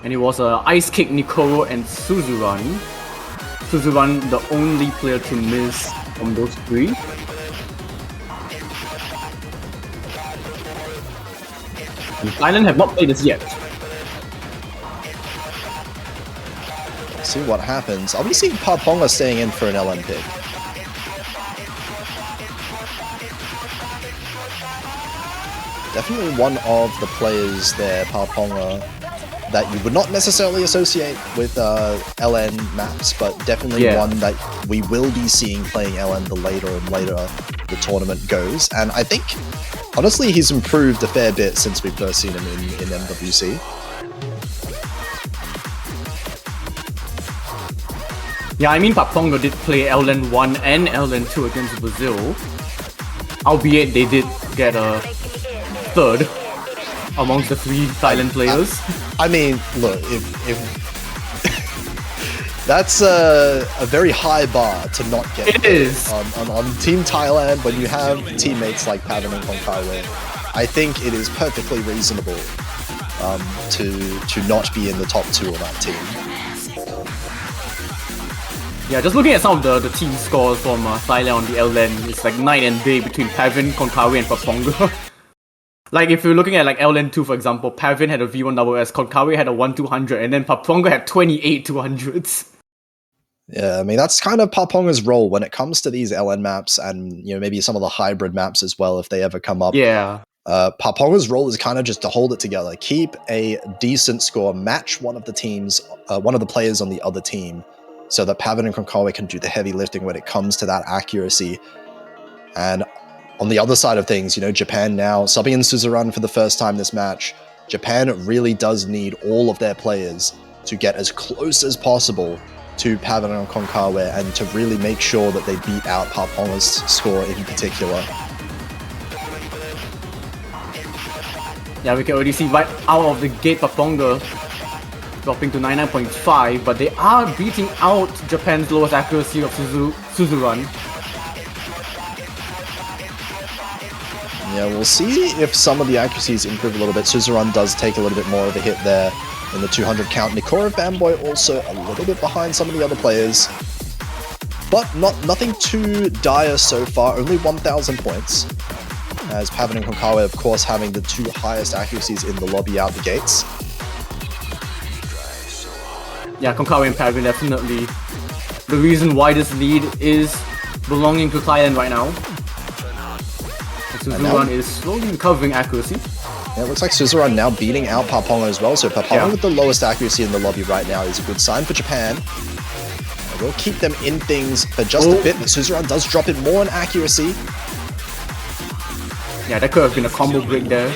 And it was Ice Kick, Nikoro, and Suzuran. Suzuran, the only player to miss from those three. And Thailand have not played this yet. See what happens. Are we seeing Paponga staying in for an LN pick? Definitely one of the players there, Paponga, that you would not necessarily associate with LN maps, but definitely one that we will be seeing playing LN the later and later the tournament goes. And I think, honestly, he's improved a fair bit since we've first seen him in MWC. Yeah, I mean, Paponga did play LN 1 and LN 2 against Brazil, albeit they did get a third amongst the three Thailand players. I mean, look, if that's a very high bar to not get. It is on Team Thailand when you have teammates like Pavan and Konkawe. I think it is perfectly reasonable to not be in the top two on that team. Yeah, just looking at some of the team scores from Thailand on the LN, it's like night and day between Pavan, Konkawe, and Paponga. Like, if you're looking at like LN2, for example, Pavin had a V1SS, Konkawe had a 1-200, and then Paponga had 28 200s. Yeah, I mean, that's kind of Paponga's role when it comes to these LN maps and, you know, maybe some of the hybrid maps as well, if they ever come up. Yeah. Paponga's role is kind of just to hold it together, keep a decent score, match one of the teams, one of the players on the other team, so that Pavin and Konkawe can do the heavy lifting when it comes to that accuracy. And on the other side of things, you know, Japan now subbing in Suzerain for the first time this match. Japan really does need all of their players to get as close as possible to Pavan and Konkawe and to really make sure that they beat out Paponga's score in particular. Yeah, we can already see right out of the gate Paponga dropping to 99.5, but they are beating out Japan's lowest accuracy of Suzerain. Yeah, we'll see if some of the accuracies improve a little bit. Suzerain does take a little bit more of a hit there in the 200 count. Nikora Fanboy also a little bit behind some of the other players, but nothing too dire so far. Only 1,000 points, as Pavan and Konkawe, of course, having the two highest accuracies in the lobby out the gates. Yeah, Konkawe and Pavin definitely the reason why this lead is belonging to Thailand right now. Suzerain is slowly recovering accuracy. Yeah, it looks like Suzerain now beating out Paponga as well. So Paponga with the lowest accuracy in the lobby right now is a good sign for Japan. It will keep them in things for just a bit, but Suzerain does drop it more in accuracy. Yeah, that could have been a combo break there.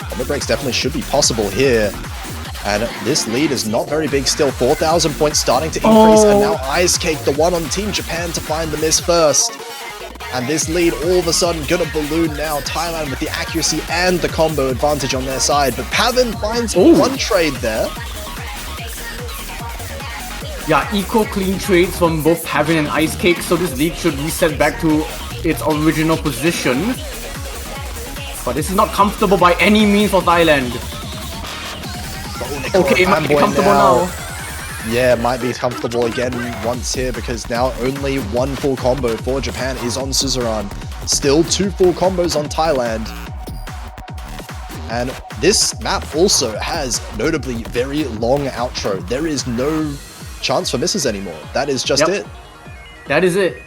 Combo breaks definitely should be possible here. And this lead is not very big still. 4,000 points starting to increase, and now Ice Cake, the one on Team Japan to find the miss first. And this lead all of a sudden gonna balloon now. Thailand with the accuracy and the combo advantage on their side, but Pavin finds one trade there. Yeah, equal clean trades from both Pavin and Ice Cake, so this lead should reset back to its original position. But this is not comfortable by any means for Thailand. Okay, it might be comfortable now. Yeah, it might be comfortable again once here, because now only one full combo for Japan is on Suzerain. Still two full combos on Thailand. And this map also has notably very long outro. There is no chance for misses anymore. That is just it. That is it.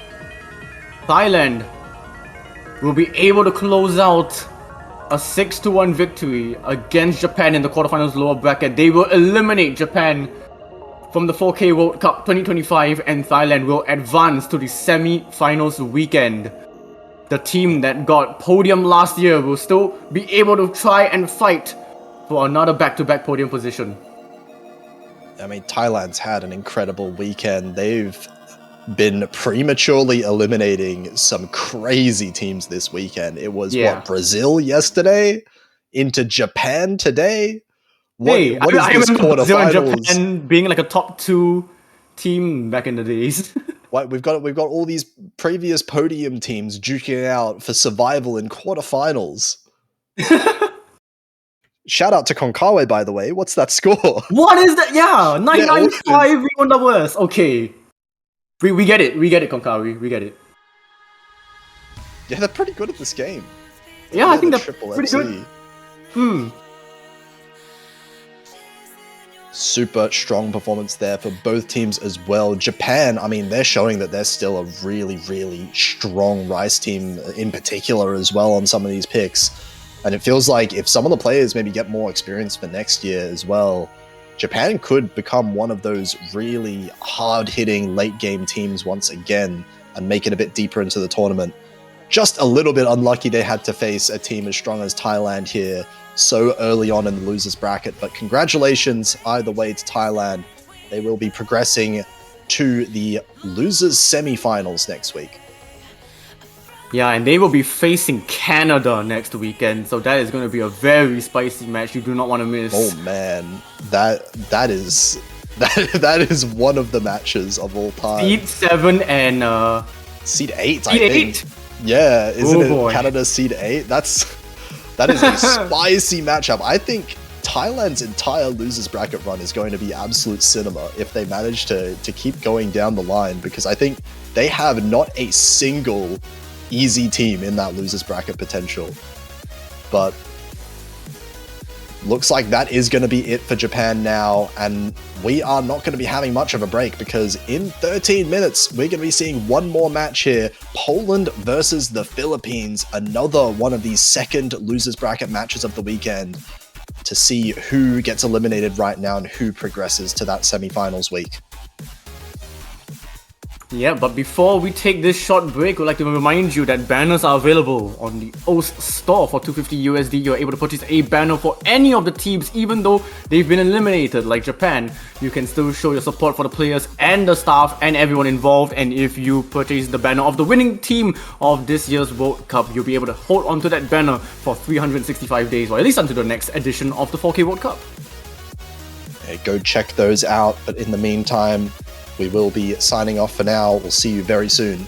Thailand will be able to close out a 6-1 victory against Japan in the quarterfinals lower bracket. They will eliminate Japan from the 4K World Cup 2025, and Thailand will advance to the semi-finals weekend. The team that got podium last year will still be able to try and fight for another back-to-back podium position. I mean, Thailand's had an incredible weekend. They've been prematurely eliminating some crazy teams this weekend. It was, what, Brazil yesterday? Into Japan today? Hey, What is I this remember Brazil and quarterfinals? Japan being like a top 2 team back in the days. What we've got all these previous podium teams duking it out for survival in quarterfinals. Shout out to Konkawa, by the way. What's that score? What is that? Yeah, Yeah, what is 995 we won the worst. Okay. We get it. We get it, Konkawi. We get it. Yeah, they're pretty good at this game. Yeah, I think the they're triple pretty FC. good. Super strong performance there for both teams as well. Japan, I mean, they're showing that they're still a really, really strong Rice team in particular as well on some of these picks. And it feels like if some of the players maybe get more experience for next year as well, Japan could become one of those really hard-hitting late-game teams once again and make it a bit deeper into the tournament. Just a little bit unlucky they had to face a team as strong as Thailand here so early on in the losers bracket, but congratulations either way to Thailand. They will be progressing to the losers semi-finals next week. Yeah, and they will be facing Canada next weekend, so that is going to be a very spicy match you do not want to miss. Oh man, that is one of the matches of all time. Seed 7 and Seed 8, Seed I think. 8? Yeah, isn't it boy. Canada Seed 8? That is a spicy matchup. I think Thailand's entire losers bracket run is going to be absolute cinema if they manage to keep going down the line, because I think they have not a single easy team in that losers bracket potential. But looks like that is going to be it for Japan now, and we are not going to be having much of a break because in 13 minutes we're going to be seeing one more match here. Poland versus the Philippines, another one of these second losers bracket matches of the weekend, to see who gets eliminated right now and who progresses to that semi-finals week. Yeah, but before we take this short break, we'd like to remind you that banners are available on the OS store for 250 USD. You're able to purchase a banner for any of the teams, even though they've been eliminated, like Japan. You can still show your support for the players and the staff and everyone involved. And if you purchase the banner of the winning team of this year's World Cup, you'll be able to hold onto that banner for 365 days, or at least until the next edition of the 4K World Cup. Okay, go check those out, but in the meantime, we will be signing off for now. We'll see you very soon.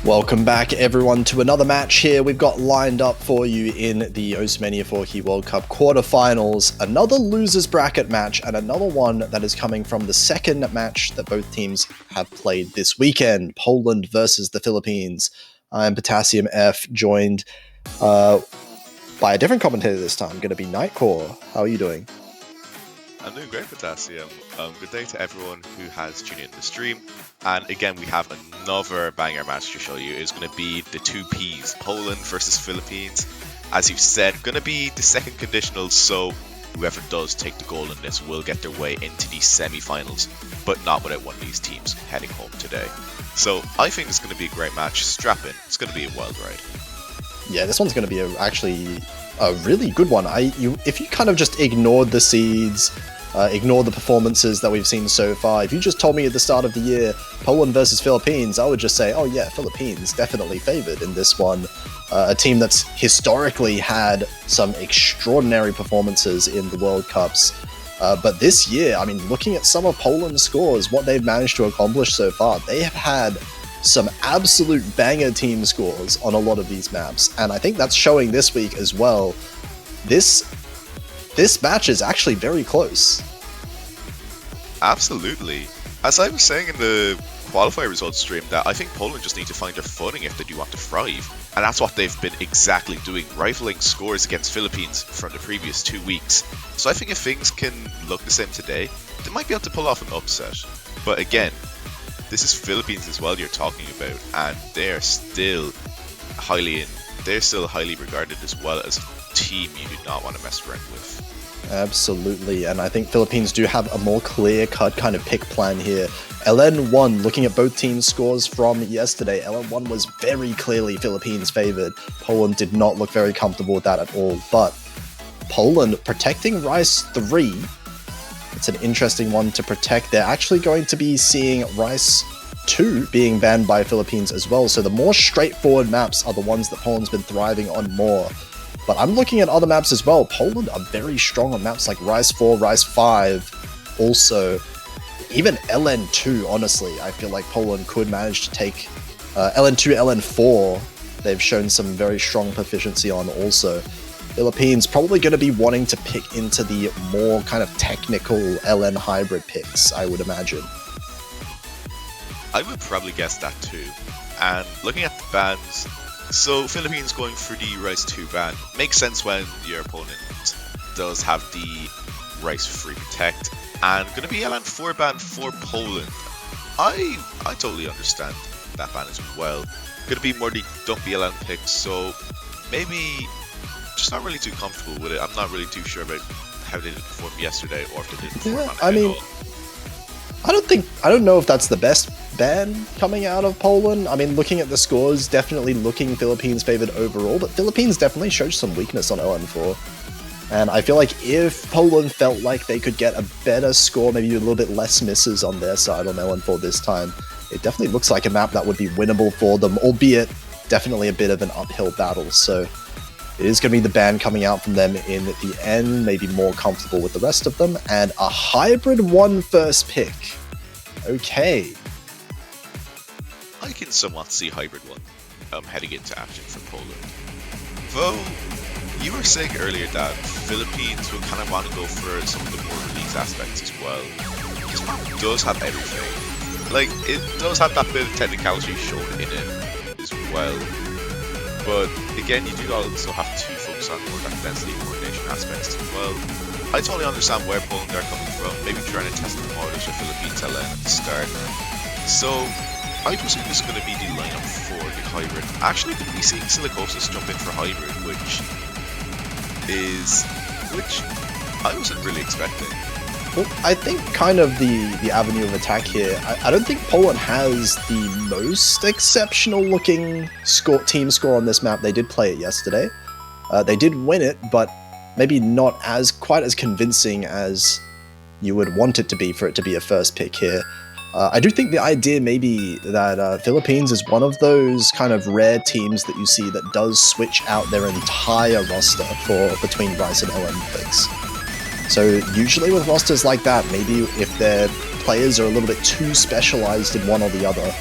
Welcome back, everyone, to another match here we've got lined up for you in the Mania 4Key World Cup quarterfinals. Another losers bracket match, and another one that is coming from the second match that both teams have played this weekend, Poland versus the Philippines. I'm Potassium F, joined by a different commentator this time, going to be Nightcore. How are you doing? I'm doing great, Potassium. Good day to everyone who has tuned in to the stream. And again, we have another banger match to show you. It's going to be the two Ps, Poland versus Philippines. As you've said, going to be the second conditional, so whoever does take the goal in this will get their way into the semi-finals, but not without one of these teams heading home today. So I think it's going to be a great match. Strap in. It's going to be a wild ride. Yeah, this one's going to be actually a really good one. If you kind of just ignored the seeds, ignore the performances that we've seen so far. If you just told me at the start of the year, Poland versus Philippines, I would just say, oh yeah, Philippines definitely favored in this one. A team that's historically had some extraordinary performances in the World Cups. But this year, I mean, looking at some of Poland's scores, what they've managed to accomplish so far, they have had some absolute banger team scores on a lot of these maps. And I think that's showing this week as well. This match is actually very close. Absolutely. As I was saying in the qualifier results stream, that I think Poland just need to find their footing if they do want to thrive. And that's what they've been exactly doing, rivaling scores against Philippines from the previous 2 weeks. So I think if things can look the same today, they might be able to pull off an upset. But again, this is Philippines as well you're talking about, and they're still highly regarded as well as a team you do not want to mess around with. Absolutely, and I think Philippines do have a more clear-cut kind of pick plan here. LN1, looking at both teams' scores from yesterday, LN1 was very clearly Philippines favored. Poland did not look very comfortable with that at all, but Poland protecting Rice 3, it's an interesting one to protect. They're actually going to be seeing Rice 2 being banned by Philippines as well, so the more straightforward maps are the ones that Poland's been thriving on more. But I'm looking at other maps as well. Poland are very strong on maps like Rice 4, Rice 5, also. Even LN2, honestly, I feel like Poland could manage to take LN2, LN4. They've shown some very strong proficiency on also. Philippines probably going to be wanting to pick into the more kind of technical LN hybrid picks, I would imagine. I would probably guess that too. And looking at the bans, so Philippines going for the Rice 2 ban makes sense when your opponent does have the Rice 3 protect, and going to be LN4 ban for Poland. I totally understand that ban as well. Going to be more the dumpy LN picks, so maybe just not really too comfortable with it. I'm not really too sure about how they did perform yesterday, or if they did perform I mean, I don't know if that's the best ban coming out of Poland. I mean, looking at the scores, definitely looking Philippines favored overall, but Philippines definitely showed some weakness on LN4. And I feel like if Poland felt like they could get a better score, maybe a little bit less misses on their side on LN4 this time, it definitely looks like a map that would be winnable for them, albeit definitely a bit of an uphill battle. So it is going to be the ban coming out from them in the end, maybe more comfortable with the rest of them, and a hybrid 1 first pick. Okay. I can somewhat see hybrid 1 heading into action for Poland. Though, you were saying earlier that Philippines will kind of want to go for some of the more release aspects as well. This map does have everything. Like, it does have that bit of technicality shown in it as well. But again, you do also have to focus on more that density coordination aspects as well. I totally understand where Poland are coming from, maybe trying to test the waters with Philippines LN at the start. So, I presume this is going to be the lineup for the hybrid. Actually, going to be seeing Silicosis jump in for hybrid, which I wasn't really expecting. Well, I think kind of the avenue of attack here, I don't think Poland has the most exceptional looking team score on this map. They did play it yesterday. They did win it, but maybe not quite as convincing as you would want it to be for it to be a first pick here. I do think the idea may be that Philippines is one of those kind of rare teams that you see that does switch out their entire roster for between Rice and LN picks. So usually with rosters like that, maybe if their players are a little bit too specialized in one or the other,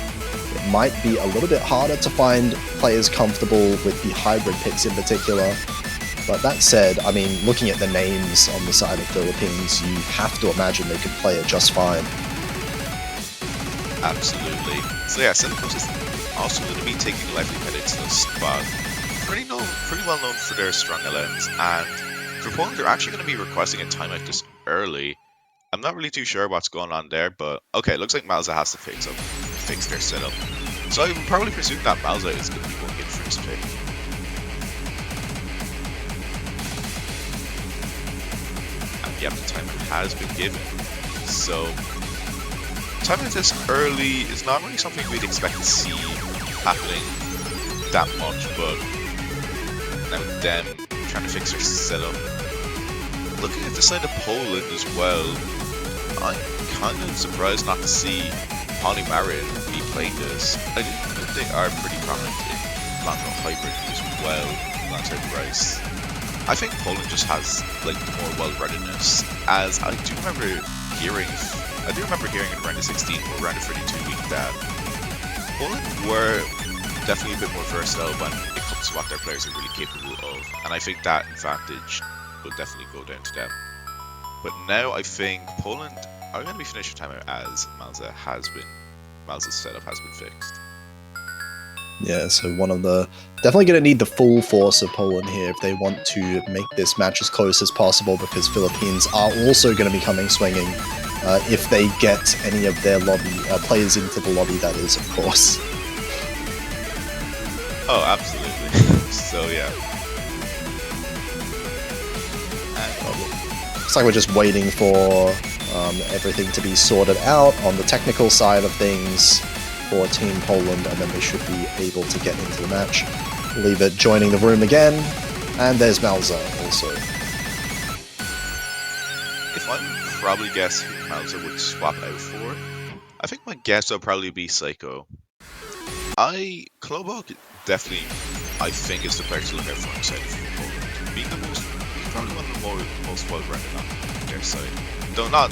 it might be a little bit harder to find players comfortable with the hybrid picks in particular. But that said, I mean, looking at the names on the side of Philippines, you have to imagine they could play it just fine. Absolutely. So yeah, Silicos is also going to be taking lively credits to the squad. Pretty well known for their strong LMs, and for Poland, they're actually going to be requesting a timeout this early. I'm not really too sure what's going on there, but okay, it looks like Malza has to fix their setup. So I would probably presume that Malza is going to be going in for this pick. And yep, the timeout has been given. So timeout this early is not really something we'd expect to see happening that much, but now them trying to fix their setup. Looking at the side of Poland as well, I'm kind of surprised not to see Holly Marion be playing this. I do know that they are pretty prominent in Blanco Hybrid as well, alongside Rice. I think Poland just has like the more well-roundedness, as I do remember hearing in round of 16 or round of 32 week that Poland were definitely a bit more versatile when it comes to what their players are really capable of, and I think that advantage will definitely go down to them. But now I think Poland are going to be finished with timeout as Malza's setup has been fixed. Yeah, so definitely going to need the full force of Poland here if they want to make this match as close as possible, because Philippines are also going to be coming swinging if they get any of their lobby players into the lobby, that is, of course. Oh, absolutely. So yeah. Looks like we're just waiting for everything to be sorted out on the technical side of things for Team Poland, and then they should be able to get into the match. Leave it joining the room again, and there's Malza also. If I probably guess who Malza would swap out for, I think my guess would probably be Psycho. Klobok definitely, I think, is the player to look out for inside of Poland. Being probably one of the most well-rounded on their side. Though not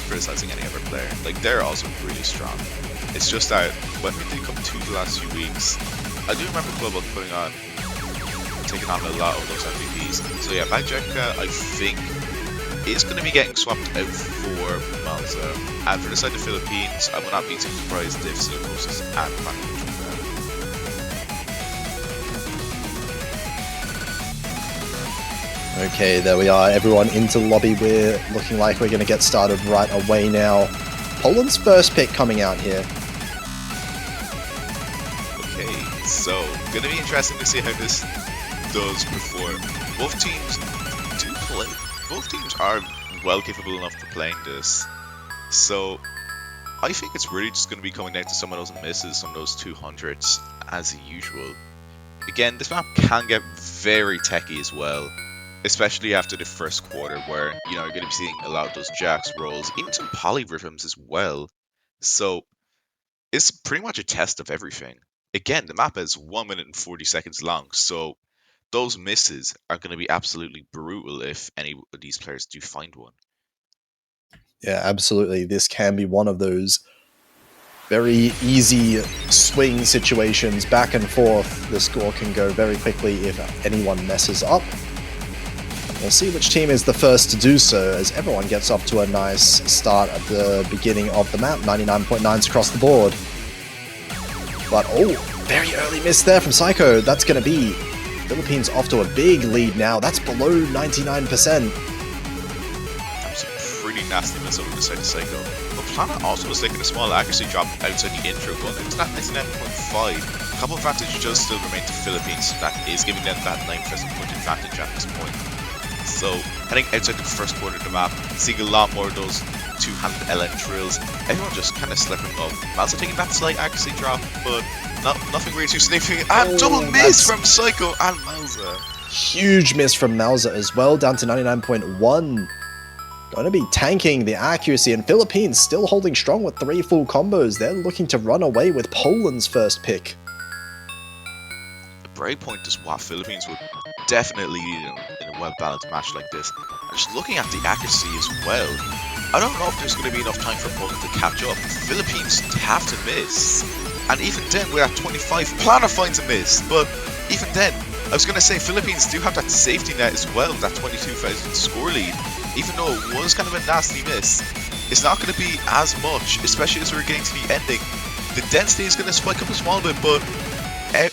criticizing any other player. Like, they're also really strong. It's just that when we did come to the last few weeks, I do remember Klobok taking on a lot of those MVPs. So yeah, Bagjeka, I think, is going to be getting swapped out for Malza. And for the side of the Philippines, I would not be too surprised if Silicosis and Patrick. Okay, there we are. Everyone into the lobby. We're looking like we're going to get started right away now. Poland's first pick coming out here. Okay, so going to be interesting to see how this does perform. Both teams are well capable enough for playing this. So I think it's really just going to be coming down to some of those misses, some of those 200s as usual. Again, this map can get very techy as well, especially after the first quarter, where you're going to be seeing a lot of those jacks, rolls, even some polyrhythms as well. So it's pretty much a test of everything. Again, the map is 1 minute and 40 seconds long, so those misses are going to be absolutely brutal if any of these players do find one. Yeah, absolutely. This can be one of those very easy swing situations, back and forth. The score can go very quickly if anyone messes up. We'll see which team is the first to do so, as everyone gets off to a nice start at the beginning of the map. 99.9s across the board. But, oh, very early miss there from Psycho. That's going to be Philippines off to a big lead now. That's below 99%. That's a pretty nasty miss over the side of Psycho. But Planet also was taking a small accuracy drop outside the intro gun. It's not 99.5. A couple advantage does still remain to Philippines. That is giving them that 9% point advantage at this point. So, heading outside the first quarter of the map, seeing a lot more of those two-handed LN drills. Everyone just kind of slipping up. Malza taking that slight accuracy drop, but nothing really too significant. And double miss from Psycho and Malza. Huge miss from Malza as well, down to 99.1. Going to be tanking the accuracy, and Philippines still holding strong with 3 full combos. They're looking to run away with Poland's first pick. The breakpoint is what Philippines would definitely need in a well-balanced match like this. And just looking at the accuracy as well, I don't know if there's going to be enough time for Poland to catch up. Philippines have to miss. And even then, we're at 25. Planner finds a miss, but even then, I was going to say Philippines do have that safety net as well, that 22,000 score lead. Even though it was kind of a nasty miss, it's not going to be as much, especially as we're getting to the ending. The density is going to spike up a small bit, but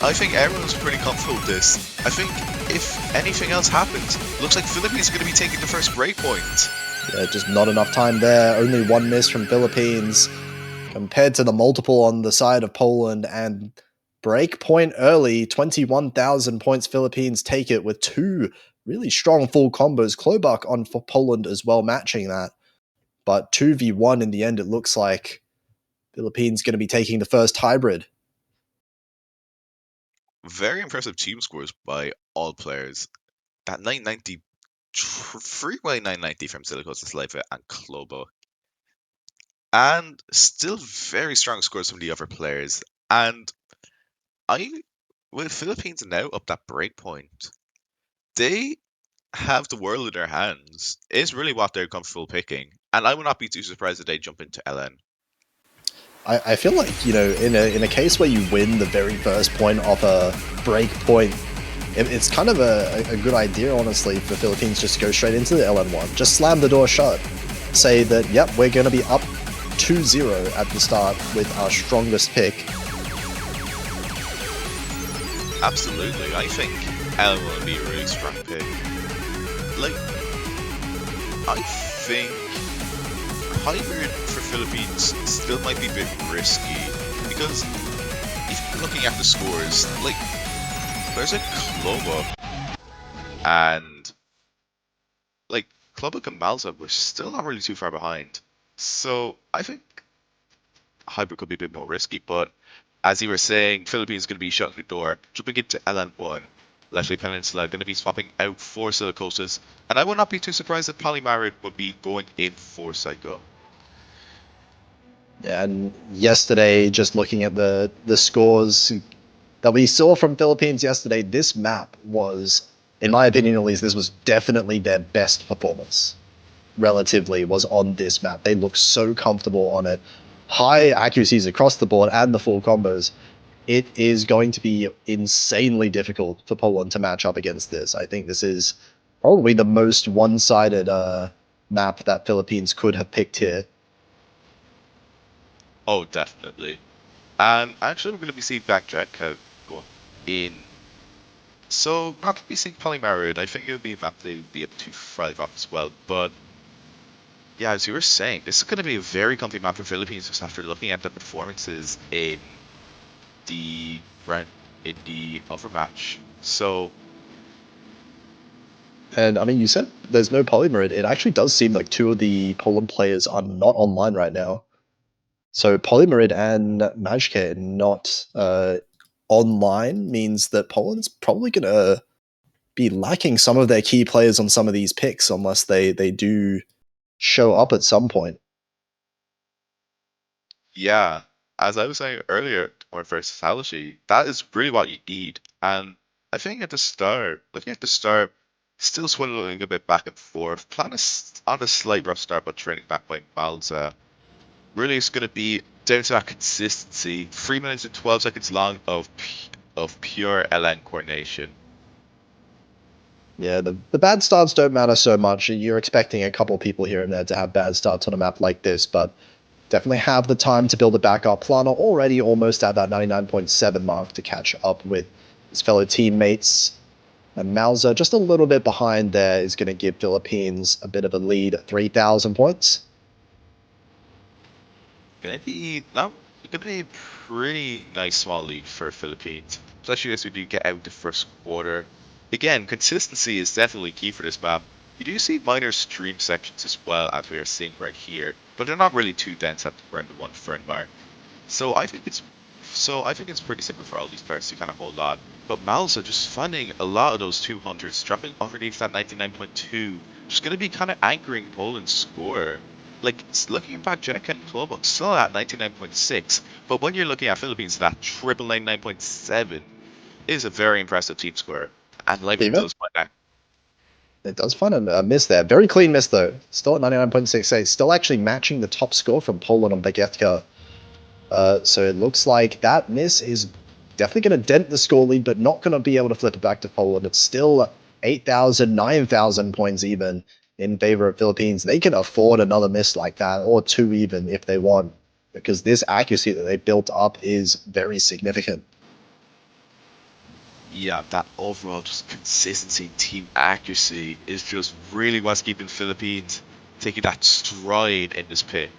I think everyone's pretty comfortable with this. I think if anything else happens, looks like Philippines are going to be taking the first breakpoint. Yeah, just not enough time there. Only one miss from Philippines compared to the multiple on the side of Poland, and breakpoint early, 21,000 points. Philippines take it with two really strong full combos. Klobuck on for Poland as well, matching that. But 2v1 in the end, it looks like Philippines going to be taking the first hybrid. Very impressive team scores by all players. That 990, freeway 990 from Silicos Saliva and Klobuck. And still very strong scores from the other players. And with Philippines now up that breakpoint, they have the world in their hands. Is really what they're comfortable picking. And I would not be too surprised if they jump into LN. I feel like, you know, in a case where you win the very first point off a break point, it's kind of a good idea, honestly, for Philippines just to go straight into the LN1. Just slam the door shut. Say that, yep, we're going to be up 2-0 at the start with our strongest pick. Absolutely. I think LN will be a really strong pick. Like, I think hybrid for Philippines still might be a bit risky, because if you're looking at the scores, like, there's a Klobuck and like Klobuck and Malza were still not really too far behind. So I think hybrid could be a bit more risky, but as you were saying, Philippines is going to be shutting the door, jumping into LN1. Leslie Peninsula going to be swapping out for Silicosis, and I would not be too surprised if Polymarid would be going in for Psycho. Yeah, and yesterday, just looking at the scores that we saw from Philippines yesterday, this map was, in my opinion at least, this was definitely their best performance. Relatively was on this map. They look so comfortable on it. High accuracies across the board and the full combos. It is going to be insanely difficult for Poland to match up against this. I think this is probably the most one-sided map that Philippines could have picked here. Oh, definitely. And actually, we're going to be seeing Blackjack go in. So, not to be seeing Polymarid, I think it would be a map they would be able to thrive off as well. But yeah, as you were saying, this is going to be a very comfy map for Philippines just after looking at the performances in the other match. So, And I mean, you said there's no Polymerid. It actually does seem like two of the Poland players are not online right now. So Polymerid and Majke not online means that Poland's probably going to be lacking some of their key players on some of these picks unless they do show up at some point. yeah, as I was saying earlier, or versatility, that is really what you need. And I think at the start, looking at the start, still swindling a bit back and forth. Plan is on a slight rough start, but training back by Malza. Really, it's going to be down to that consistency. 3 minutes and 12 seconds long of pure LN coordination. Yeah, the bad starts don't matter so much. You're expecting a couple people here and there to have bad starts on a map like this, but definitely have the time to build a backup. Plana already almost at that 99.7 mark to catch up with his fellow teammates. And Malza, just a little bit behind there, is going to give Philippines a bit of a lead at 3,000 points. Gonna be a pretty nice small lead for Philippines, especially as we do get out the first quarter. Again, consistency is definitely key for this map. You do see minor stream sections as well, as we are seeing right here, but they're not really too dense at around the 1 frame mark. So I think it's pretty simple for all these players to kind of hold on. But Malza just finding a lot of those 200s, dropping underneath that 99.2, just going to be kind of anchoring Poland's score. Like, looking back, Jack and Klobuck still at 99.6, but when you're looking at Philippines, that triple 99.7 is a very impressive team score. And like Fever? does find that. It does find a miss there. Very clean miss, though. Still at 99.68. Still actually matching the top score from Poland on Bagietka. So it looks like that miss is definitely going to dent the score lead, but not going to be able to flip it back to Poland. It's still 8,000, 9,000 points even in favor of Philippines. They can afford another miss like that, or two even if they want, because this accuracy that they built up is very significant. Yeah, that overall just consistency, team accuracy is just really what's keeping Philippines taking that stride in this pit.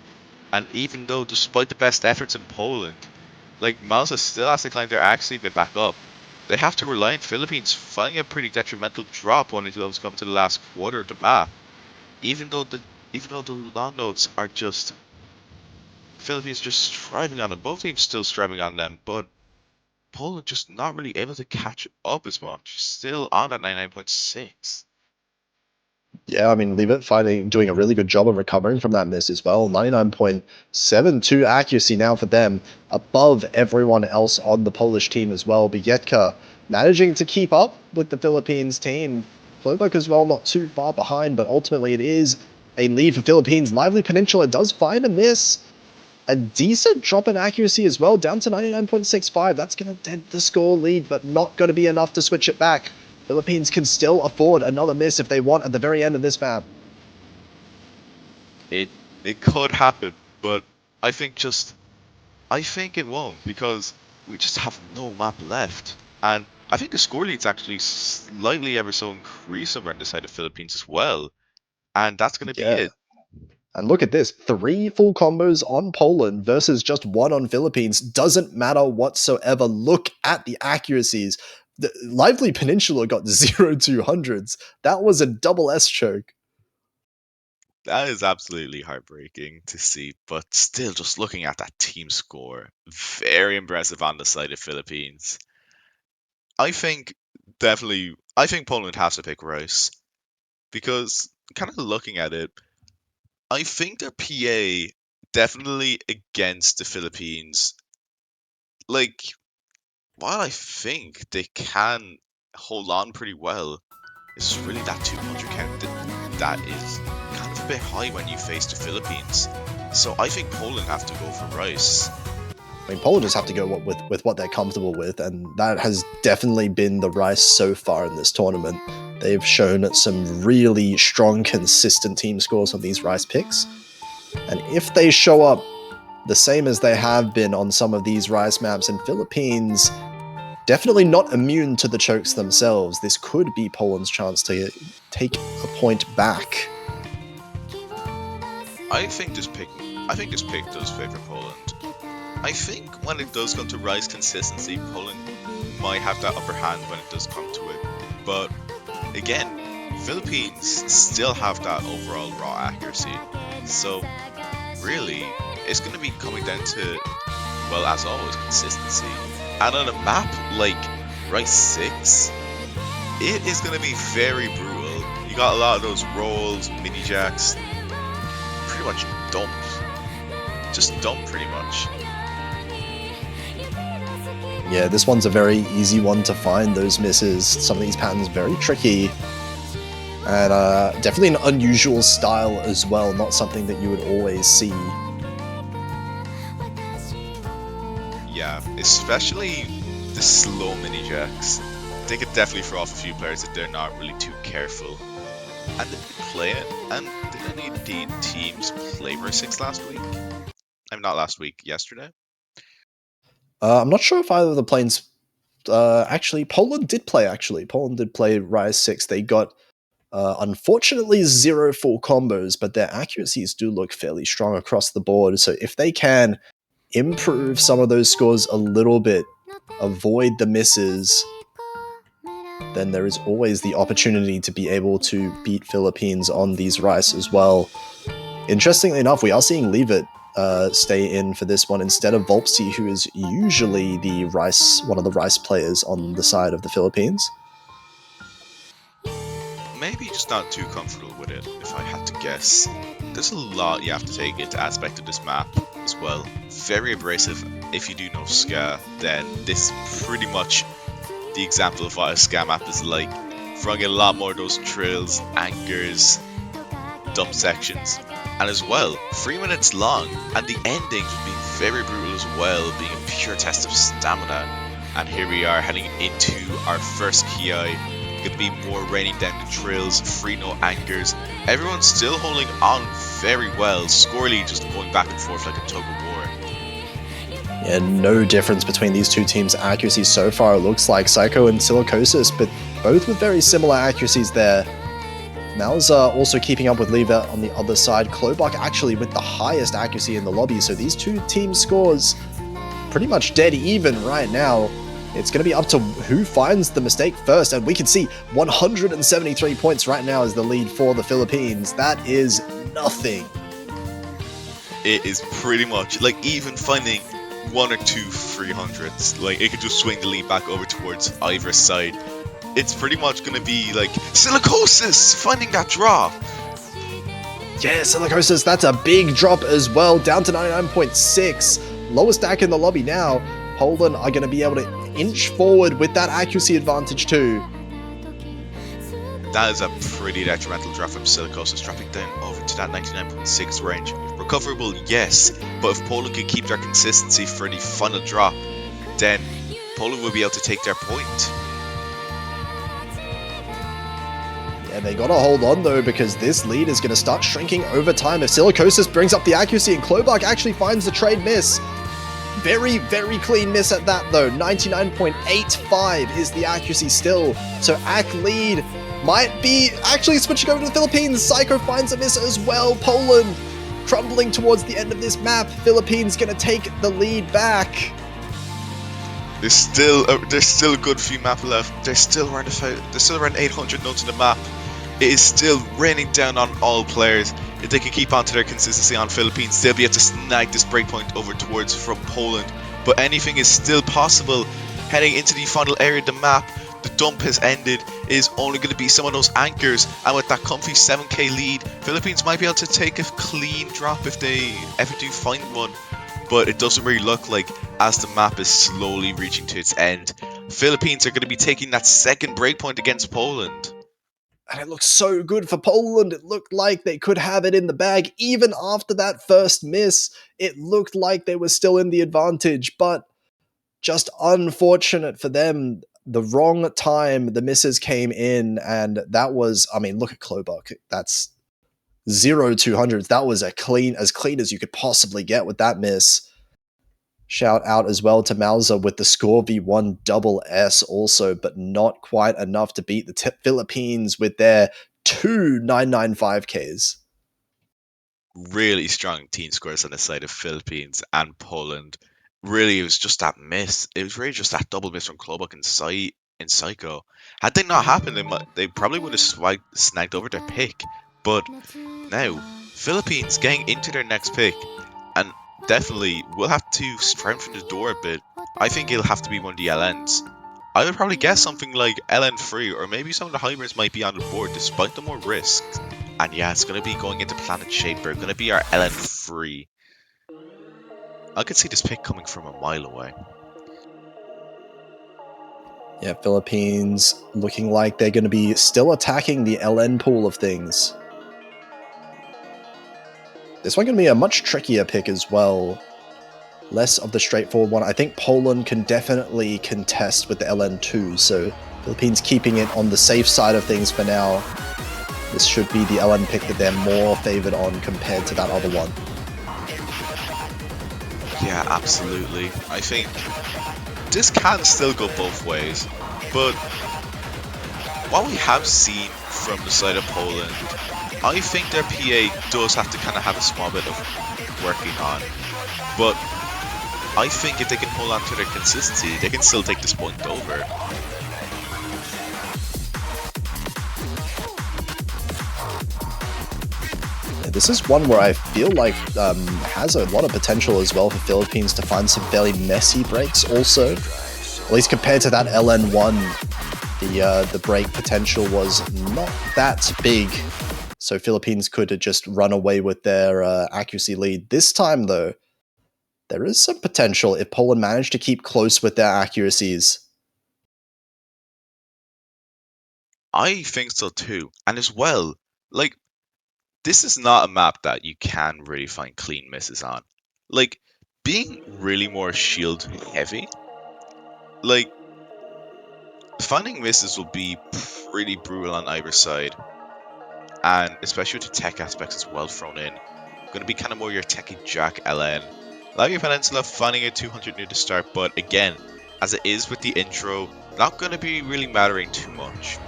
And even though, despite the best efforts in Poland, like Malta still has to climb their accuracy bit back up. They have to rely on Philippines finding a pretty detrimental drop when it does come to the last quarter of the map. Even though the long notes are just Philippines just striving on them, both teams still striving on them, but Poland just not really able to catch up as much. Still on that 99.6. Yeah, I mean, Leave It doing a really good job of recovering from that miss as well. 99.72 accuracy now for them, above everyone else on the Polish team as well. Bietka managing to keep up with the Philippines team. Flowbook as well, not too far behind, but ultimately it is a lead for Philippines. Lively Peninsula does find a miss. A decent drop in accuracy as well, down to 99.65. That's going to dent the score lead, but not going to be enough to switch it back. Philippines can still afford another miss if they want at the very end of this map. It could happen, but I think it won't because we just have no map left. And I think the score lead's actually slightly ever so increased over on the side of Philippines as well. And that's gonna be Yeah. it. And look at this, 3 full combos on Poland versus just 1 on Philippines. Doesn't matter whatsoever. Look at the accuracies. The Lively Peninsula got 0-200s. That was a double S choke. That is absolutely heartbreaking to see, but still just looking at that team score, very impressive on the side of Philippines. I think I think Poland has to pick Rice because kind of looking at it, I think their PA definitely against the Philippines. Like, while I think they can hold on pretty well, it's just really that 200 count that is kind of a bit high when you face the Philippines. So I think Poland have to go for Rice. I mean, Poland just have to go with what they're comfortable with, and that has definitely been the Rice so far in this tournament. They've shown some really strong, consistent team scores on these Rice picks. And if they show up the same as they have been on some of these Rice maps in Philippines, definitely not immune to the chokes themselves. This could be Poland's chance to take a point back. I think this pick does favor Poland. I think when it does come to Rice consistency, Poland might have that upper hand when it does come to it. But again, Philippines still have that overall raw accuracy. So really, it's going to be coming down to, well, as always, consistency. And on a map like Rice 6, it is going to be very brutal. You got a lot of those rolls, mini jacks, pretty much dumped. Just dumped pretty much. Yeah, this one's a very easy one to find, those misses. Some of these patterns very tricky. And definitely an unusual style as well, not something that you would always see. Yeah, especially the slow mini jacks. They could definitely throw off a few players if they're not really too careful. And did they play it? And did any of the teams play Verse 6 last week? Not last week, yesterday? I'm not sure if either of the planes... actually, Poland did play, actually. Poland did play Rise 6. They got, unfortunately, 0 full combos, but their accuracies do look fairly strong across the board. So if they can improve some of those scores a little bit, avoid the misses, then there is always the opportunity to be able to beat Philippines on these Rice as well. Interestingly enough, we are seeing Leave It stay in for this one instead of Volpsy, who is usually one of the Rice players on the side of the Philippines. Maybe just not too comfortable with it, if I had to guess. There's a lot you have to take into aspect of this map as well. Very abrasive. If you do know Ska, then this is pretty much the example of what a Ska map is like. Throwing in a lot more of those trills, anchors, dump sections. And as well, 3 minutes long, and the endings would be very brutal as well, being a pure test of stamina. And here we are heading into our first Ki. Gonna be more raining down the drills, free no angers. Everyone's still holding on very well, Scorely just going back and forth like a tug of war. Yeah, no difference between these two teams' accuracy so far. It looks like Psycho and Silicosis, but both with very similar accuracies there. Malza also keeping up with Lever on the other side. Klobach actually with the highest accuracy in the lobby, so these two team scores pretty much dead even right now. It's going to be up to who finds the mistake first, and we can see 173 points right now is the lead for the Philippines. That is nothing. It is pretty much, like, even finding 1 or 2 300s, like, it could just swing the lead back over towards either side. It's pretty much going to be like Silicosis finding that drop. Yeah, Silicosis, that's a big drop as well, down to 99.6. Lowest stack in the lobby now. Poland are going to be able to inch forward with that accuracy advantage too. That is a pretty detrimental drop from Silicosis, dropping down over to that 99.6 range. Recoverable, yes, but if Poland can keep their consistency for the final drop, then Poland will be able to take their point. Yeah, they gotta hold on though, because this lead is gonna start shrinking over time. If Silicosis brings up the accuracy and Klobach actually finds the trade miss. Very, very clean miss at that though. 99.85 is the accuracy still. So Ak lead might be actually switching over to the Philippines. Psycho finds a miss as well. Poland crumbling towards the end of this map. Philippines gonna take the lead back. There's still a good few map left. There's still around 800 nodes in the map. It is still raining down on all players. If they can keep on to their consistency on Philippines, they'll be able to snag this breakpoint over towards from Poland. But anything is still possible. Heading into the final area of the map, the dump has ended. It is only going to be some of those anchors, and with that comfy 7k lead, Philippines might be able to take a clean drop if they ever do find one. But it doesn't really look like, as the map is slowly reaching to its end. Philippines are going to be taking that second breakpoint against Poland. And it looked so good for Poland. It looked like they could have it in the bag. Even after that first miss, it looked like they were still in the advantage. But just unfortunate for them, the wrong time the misses came in. And that was, I mean, look at Klobach. That's 0-200s. That was as clean as you could possibly get with that miss. Shout out as well to Malza with the score V1 double S also, but not quite enough to beat the Philippines with their 2 995Ks. Really strong team scores on the side of Philippines and Poland. Really, it was just that miss. It was really just that double miss from Klobach and Psycho. Had they not happened, they probably would have snagged over their pick. But now, Philippines getting into their next pick, and definitely will have to strengthen the door a bit. I think it'll have to be one of the LNs. I would probably guess something like LN3, or maybe some of the hybrids might be on the board despite the more risk. And yeah, it's going to be going into Planet Shaper, going to be our LN3. I could see this pick coming from a mile away. Yeah, Philippines looking like they're going to be still attacking the LN pool of things. This one going to be a much trickier pick as well. Less of the straightforward one. I think Poland can definitely contest with the LN2, so Philippines keeping it on the safe side of things for now. This should be the LN pick that they're more favored on compared to that other one. Yeah, absolutely. I think this can still go both ways, but what we have seen from the side of Poland, I think their PA does have to kind of have a small bit of working on, but I think if they can hold on to their consistency, they can still take this point over. This is one where I feel like has a lot of potential as well for Philippines to find some fairly messy breaks also. At least compared to that LN1, the break potential was not that big. So Philippines could have just run away with their accuracy lead. This time though, there is some potential if Poland managed to keep close with their accuracies. I think so too. And as well, like, this is not a map that you can really find clean misses on. Like, being really more shield heavy, like, finding misses will be pretty brutal on either side. And especially with the tech aspects as well thrown in. Going to be kind of more your techie Jack LN. Lavia Peninsula finding a 200 near the start, but again, as it is with the intro, not going to be really mattering too much.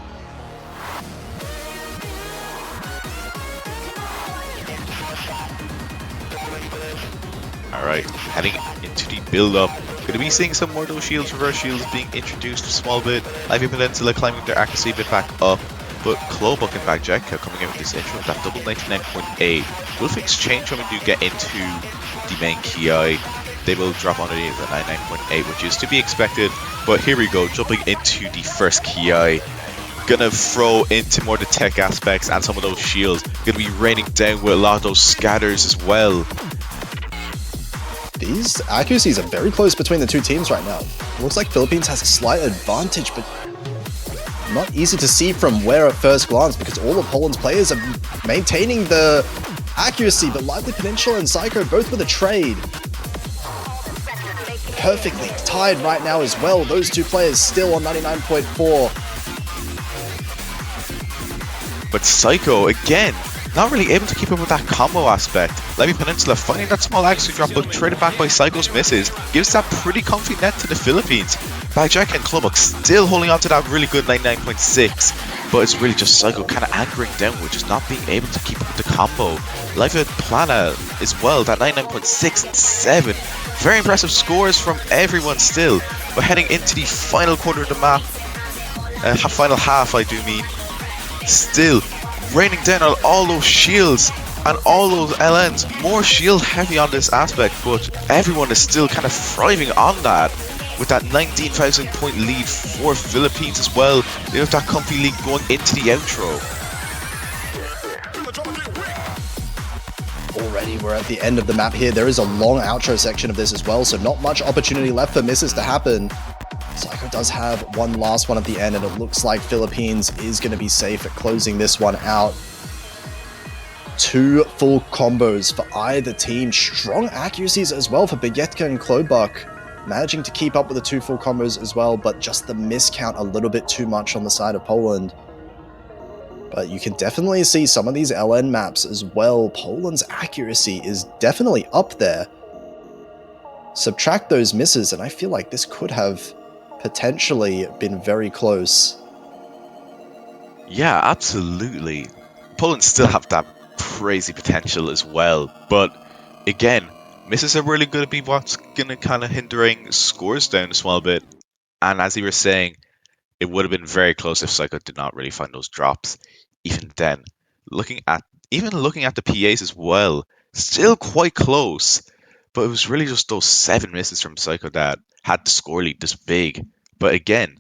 Alright, heading into the build-up. Going to be seeing some more of those shields, reverse shields being introduced a small bit. Lavia Peninsula climbing their accuracy a bit back up. But Klobuk and Bagjeka coming in with this intro with that double 99.8. Will things change when we do get into the main Ki? They will drop on the 99.8, which is to be expected. But here we go, jumping into the first Ki. Gonna throw into more the tech aspects and some of those shields. Gonna be raining down with a lot of those scatters as well. These accuracies are very close between the two teams right now. It looks like Philippines has a slight advantage, but not easy to see from where at first glance because all of Poland's players are maintaining the accuracy, but Lively Peninsula and Psycho both with a trade. Perfectly tied right now as well. Those two players still on 99.4. But Psycho, again, not really able to keep up with that combo aspect. Lively Peninsula finding that small accuracy drop, but traded back by Psycho's misses, gives that pretty comfy net to the Philippines. Bagjeka and Klobuk still holding on to that really good 99.6, but it's really just Psycho kind of anchoring down with just not being able to keep up with the combo. Lively Plana as well, that 99.6 and 7. Very impressive scores from everyone still, but heading into the final quarter of the map, final half I do mean, still raining down on all those shields and all those LNs, more shield heavy on this aspect, but everyone is still kind of thriving on that. With that 19,000 point lead for Philippines as well. They have that comfy lead going into the outro. Already we're at the end of the map here. There is a long outro section of this as well, so not much opportunity left for misses to happen. Psycho does have one last one at the end, and it looks like Philippines is going to be safe at closing this one out. 2 full combos for either team. Strong accuracies as well for Bagjeka and Klobuk. Managing to keep up with the 2 full combos as well, but just the miscount a little bit too much on the side of Poland. But you can definitely see some of these LN maps as well. Poland's accuracy is definitely up there. Subtract those misses, and I feel like this could have potentially been very close. Yeah, absolutely. Poland still have that crazy potential as well, but again, misses are really going to be what's going to kind of hindering scores down a small bit. And as you were saying, it would have been very close if Psycho did not really find those drops. Even then, looking at the PAs as well, still quite close. But it was really just those 7 misses from Psycho that had the score lead this big. But again,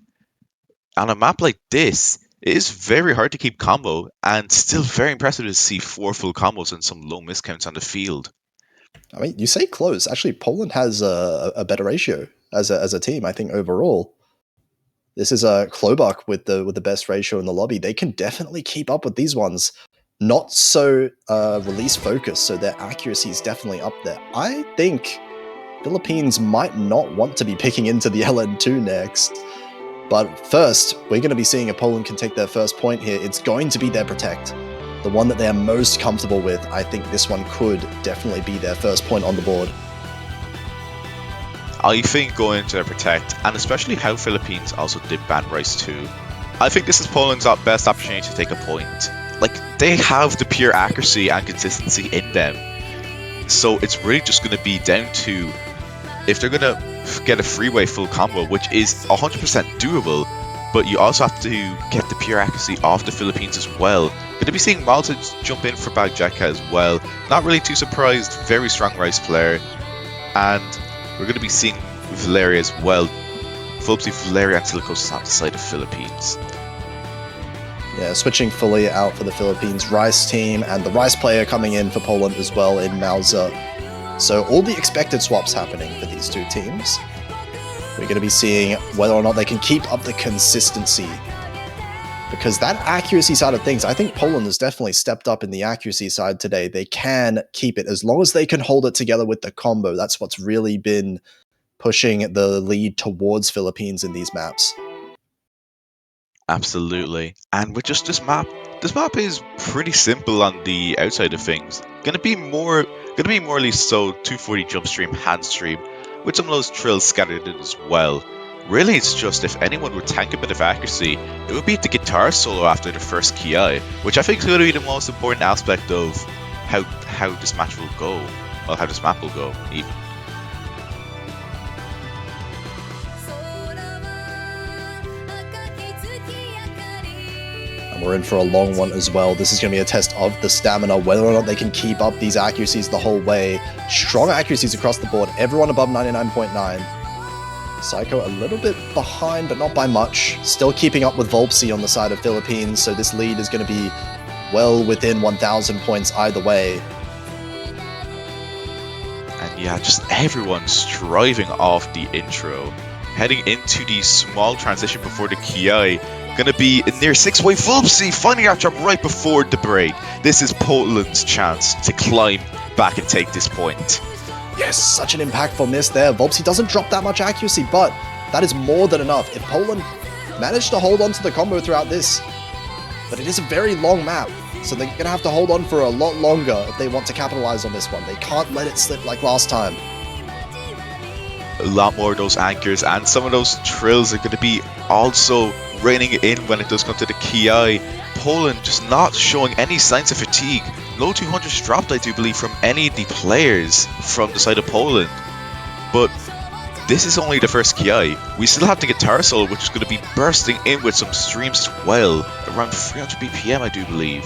on a map like this, it is very hard to keep combo, and still very impressive to see 4 full combos and some low miscounts on the field. I mean, you say close. Actually, Poland has a better ratio as a team, I think, overall. This is Klobuk with the best ratio in the lobby. They can definitely keep up with these ones. Not so release focused, so their accuracy is definitely up there. I think Philippines might not want to be picking into the LN2 next. But first, we're going to be seeing if Poland can take their first point here. It's going to be their Protect. The one that they are most comfortable with. I think this one could definitely be their first point on the board. I think going into their Protect, and especially how Philippines also did ban Rice too, I think this is Poland's best opportunity to take a point. Like, they have the pure accuracy and consistency in them. So it's really just going to be down to if they're going to get a freeway full combo, which is 100% doable, but you also have to get the pure accuracy off the Philippines as well. Going to be seeing Malta jump in for Bagjeka as well. Not really too surprised, very strong Rice player. And we're going to be seeing Valeria as well. Fulpsy, Valeria and Silicos on the side of Philippines. Yeah, switching fully out for the Philippines Rice team, and the Rice player coming in for Poland as well in Mauser. So all the expected swaps happening for these two teams. We're going to be seeing whether or not they can keep up the consistency. because that accuracy side of things, I think Poland has definitely stepped up in the accuracy side today. They can keep it as long as they can hold it together with the combo. That's what's really been pushing the lead towards Philippines in these maps. Absolutely. And with just this map is pretty simple on the outside of things. Gonna be more or less so 240 jump stream, hand stream, with some of those trills scattered in as well. Really, it's just if anyone would tank a bit of accuracy, it would be the guitar solo after the first Ki, which I think is going to be the most important aspect of how this match will go. Well, how this map will go, even. And we're in for a long one as well. This is going to be a test of the stamina, whether or not they can keep up these accuracies the whole way. Strong accuracies across the board, everyone above 99.9. Psycho a little bit behind, but not by much. Still keeping up with Volpsy on the side of Philippines, so this lead is going to be well within 1,000 points either way. And yeah, just everyone striving off the intro. Heading into the small transition before the Ki, gonna be a near 6-way Volpsy, finding that drop right before the break. This is Poland's chance to climb back and take this point. Yes, such an impactful miss there. Volpsy doesn't drop that much accuracy, but that is more than enough. If Poland managed to hold on to the combo throughout this, but it is a very long map, so they're going to have to hold on for a lot longer if they want to capitalize on this one. They can't let it slip like last time. A lot more of those anchors, and some of those trills are going to be also reining in when it does come to the Ki. Poland just not showing any signs of fatigue. Low 200s dropped, I do believe, from any of the players from the side of Poland. But this is only the first Ki. We still have the guitar solo, which is going to be bursting in with some streams as well. Around 300 BPM, I do believe.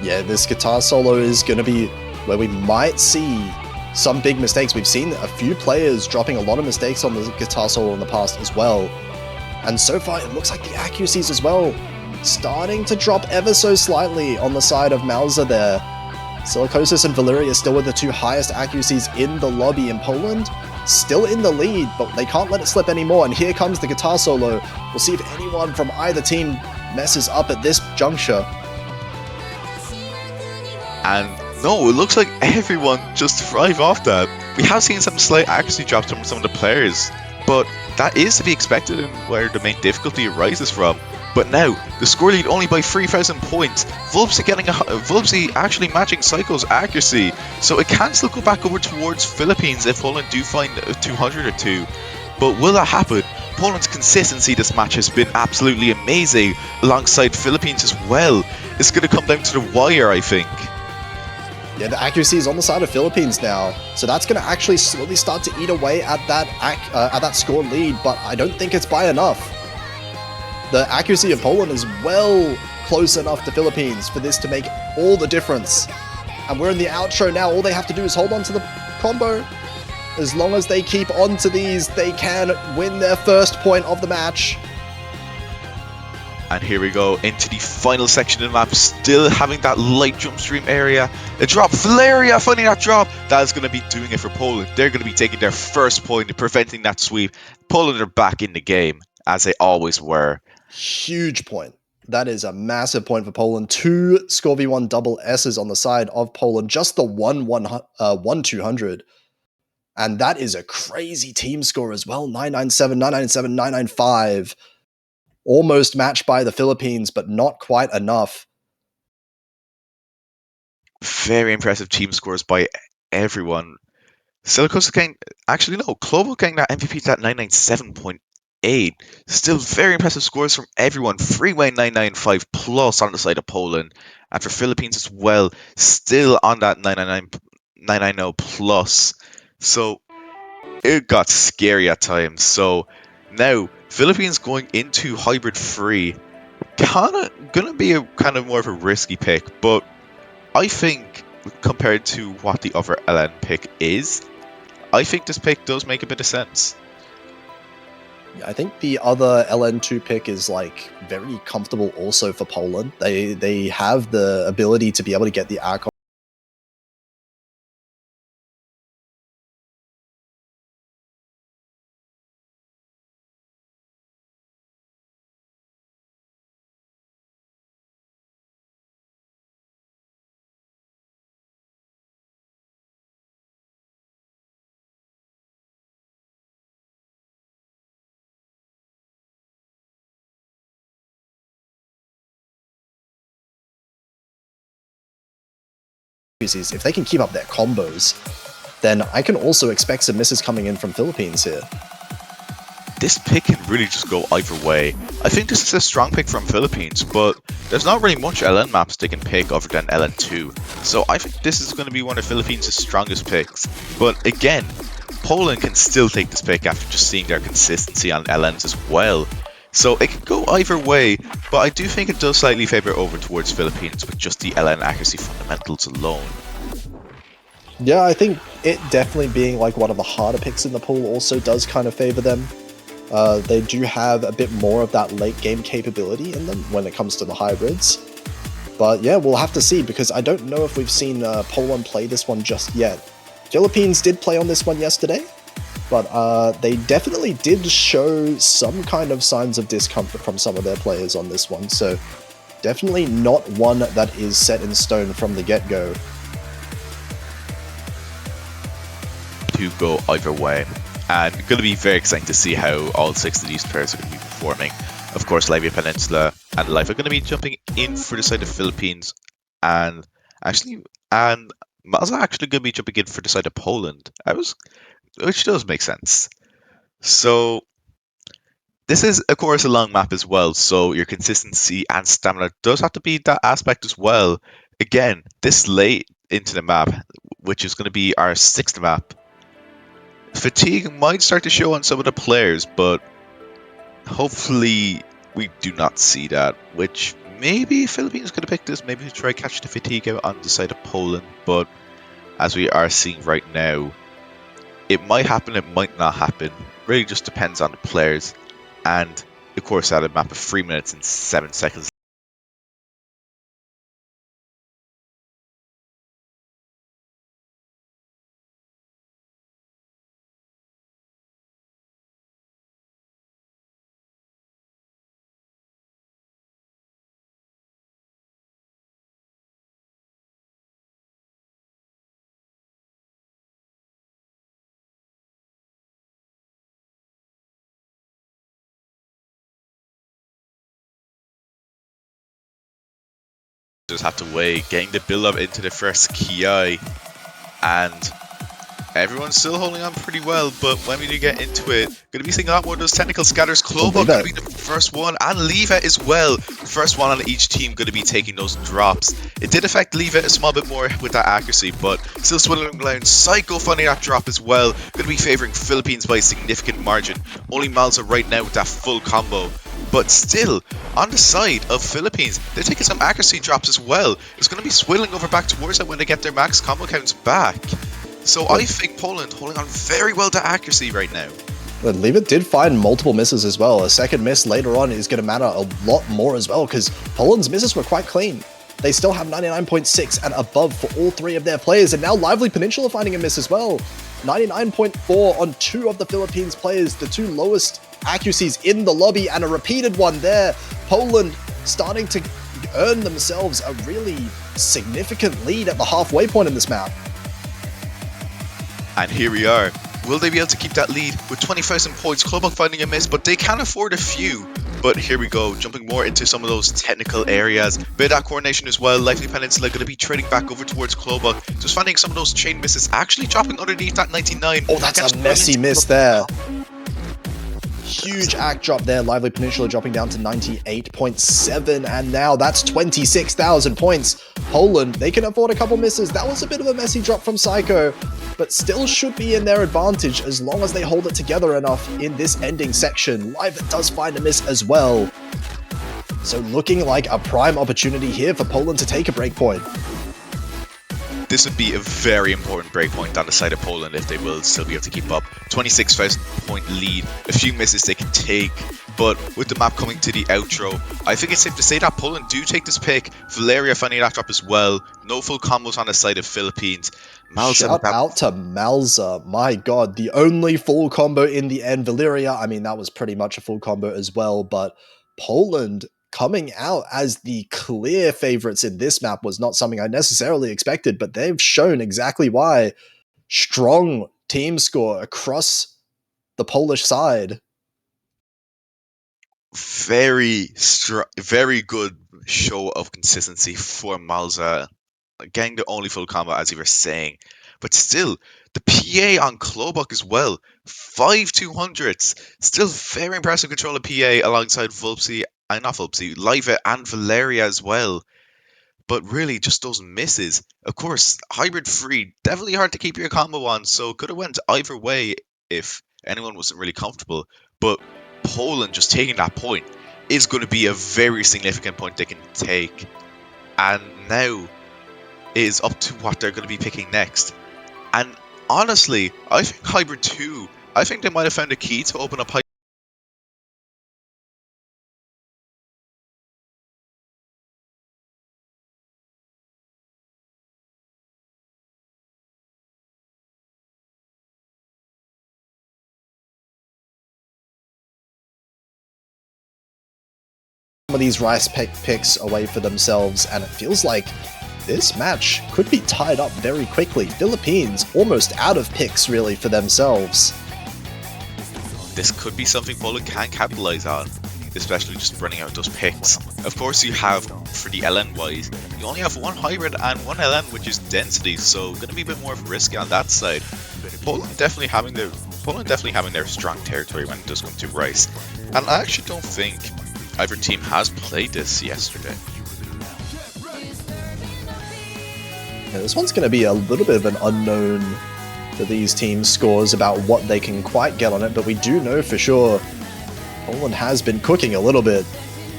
Yeah, this guitar solo is going to be where we might see some big mistakes. We've seen a few players dropping a lot of mistakes on the guitar solo in the past as well. And so far, it looks like the accuracies as well starting to drop ever so slightly on the side of Mauser there. Silicosis and Valeria still with the two highest accuracies in the lobby in Poland. Still in the lead, but they can't let it slip anymore. And here comes the guitar solo. We'll see if anyone from either team messes up at this juncture. And no, it looks like everyone just thrive off that. We have seen some slight accuracy drops from some of the players, but that is to be expected and where the main difficulty arises from. But now, the score lead only by 3,000 points. Volpsy actually matching Psycho's accuracy, so it can still go back over towards Philippines if Poland do find a 200 or two. But will that happen? Poland's consistency this match has been absolutely amazing, alongside Philippines as well. It's going to come down to the wire, I think. Yeah, the accuracy is on the side of Philippines now, so that's going to actually slowly start to eat away at that score lead, but I don't think it's by enough. The accuracy of Poland is well close enough to Philippines for this to make all the difference. And we're in the outro now. All they have to do is hold on to the combo. As long as they keep on to these, they can win their first point of the match. And here we go into the final section of the map, still having that light jump stream area. A drop, Valeria finding that drop. That is going to be doing it for Poland. They're going to be taking their first point, preventing that sweep. Poland are back in the game, as they always were. Huge point. That is a massive point for Poland. Two Score V1 double S's on the side of Poland. Just the 1-200. And that is a crazy team score as well. 997, 997, 995. Almost matched by the Philippines, but not quite enough. Very impressive team scores by everyone. Silicosis getting, actually no, Clovo getting that MVP to that 997.8. Still very impressive scores from everyone. Freeway 995 plus on the side of Poland. And for Philippines as well, still on that 990 plus. So it got scary at times. So now Philippines going into hybrid free, gonna be a kind of more of a risky pick, but I think compared to what the other LN pick is, I think this pick does make a bit of sense. Yeah, I think the other LN2 pick is like very comfortable also for Poland. They have the ability to be able to get the arc if they can keep up their combos, then I can also expect some misses coming in from Philippines here. This pick can really just go either way. I think this is a strong pick from Philippines, but there's not really much LN maps they can pick other than LN2. So I think this is going to be one of Philippines' strongest picks. But again, Poland can still take this pick after just seeing their consistency on LNs as well. So it can go either way, but I do think it does slightly favour over towards Philippines with just the LN accuracy fundamentals alone. Yeah, I think it definitely being like one of the harder picks in the pool also does kind of favour them. They do have a bit more of that late game capability in them when it comes to the hybrids. But yeah, we'll have to see, because I don't know if we've seen Poland play this one just yet. Philippines did play on this one yesterday, but they definitely did show some kind of signs of discomfort from some of their players on this one, so definitely not one that is set in stone from the get-go. To go either way, and going to be very exciting to see how all 6 of these players are going to be performing. Of course, Livia Peninsula and Life are going to be jumping in for the side of Philippines, and Mal's actually going to be jumping in for the side of Poland, which does make sense. So this is, of course, a long map as well, so your consistency and stamina does have to be that aspect as well. Again, this late into the map, which is going to be our 6th map, fatigue might start to show on some of the players, but hopefully we do not see that, which maybe Philippines could have picked this, maybe to try catch the fatigue out on the side of Poland, but as we are seeing right now, it might happen, it might not happen. Really just depends on the players, and of course at a map of 3 minutes and 7 seconds. Just have to wait, getting the build up into the first Ki, and everyone's still holding on pretty well, but when we do get into it, going to be seeing a lot more of those technical scatters. Kloba going to be the first one, and Leva as well. First one on each team going to be taking those drops. It did affect Leva a small bit more with that accuracy, but still swirling around. Psycho finding that drop as well. Going to be favouring Philippines by a significant margin. Only Malza right now with that full combo. But still, on the side of Philippines, they're taking some accuracy drops as well. It's going to be swirling over back towards them when they get their max combo counts back. So I think Poland holding on very well to accuracy right now. But Leva did find multiple misses as well. A second miss later on is going to matter a lot more as well, because Poland's misses were quite clean. They still have 99.6 and above for all 3 of their players, and now Lively Peninsula finding a miss as well. 99.4 on 2 of the Philippines players, the 2 lowest accuracies in the lobby, and a repeated one there. Poland starting to earn themselves a really significant lead at the halfway point in this map. And here we are. Will they be able to keep that lead with 20,000 points? Clubbook finding a miss, but they can afford a few. But here we go, jumping more into some of those technical areas. Bit of that coordination as well. Lively Peninsula going to be trading back over towards Clubbook. Just finding some of those chain misses, actually dropping underneath that 99. Oh, that's a messy miss there. Huge act drop there. Lively Peninsula dropping down to 98.7, and now that's 26,000 points. Poland, they can afford a couple misses. That was a bit of a messy drop from Psycho, but still should be in their advantage as long as they hold it together enough in this ending section. Live does find a miss as well. So looking like a prime opportunity here for Poland to take a breakpoint. This would be a very important breakpoint on the side of Poland if they will still be able to keep up. 26,000 point lead, a few misses they can take, but with the map coming to the outro, I think it's safe to say that Poland do take this pick. Valeria finding that drop as well. No full combos on the side of Philippines. Malza Shout out to Malza. My god, the only full combo in the end. Valeria, I mean, that was pretty much a full combo as well, but Poland coming out as the clear favorites in this map was not something I necessarily expected, but they've shown exactly why. Strong team score across the Polish side. Very good show of consistency for Malza. getting the only full combo as you were saying. But still, the PA on Klobok as well. 5 200s. Still very impressive control of PA alongside Vulpsy, not Vulpsy, Liva and Valeria as well. But really, just those misses. Of course, hybrid free, definitely hard to keep your combo on, so could have went either way if anyone wasn't really comfortable. But Poland just taking that point is going to be a very significant point they can take. And now it is up to what they're going to be picking next. And honestly, I think hybrid 2, I think they might have found a key to open up hybrid. Some of these rice picks away for themselves, and it feels like this match could be tied up very quickly. Philippines almost out of picks really for themselves. This could be something Poland can capitalize on, especially just running out those picks. Of course, you have, for the LN wise, you only have one hybrid and one LN, which is density, so going to be a bit more risky on that side. Poland definitely having their strong territory when it does come to rice, and I actually don't think either team has played this yesterday. Yeah, this one's going to be a little bit of an unknown for these teams' scores about what they can quite get on it, but we do know for sure Poland has been cooking a little bit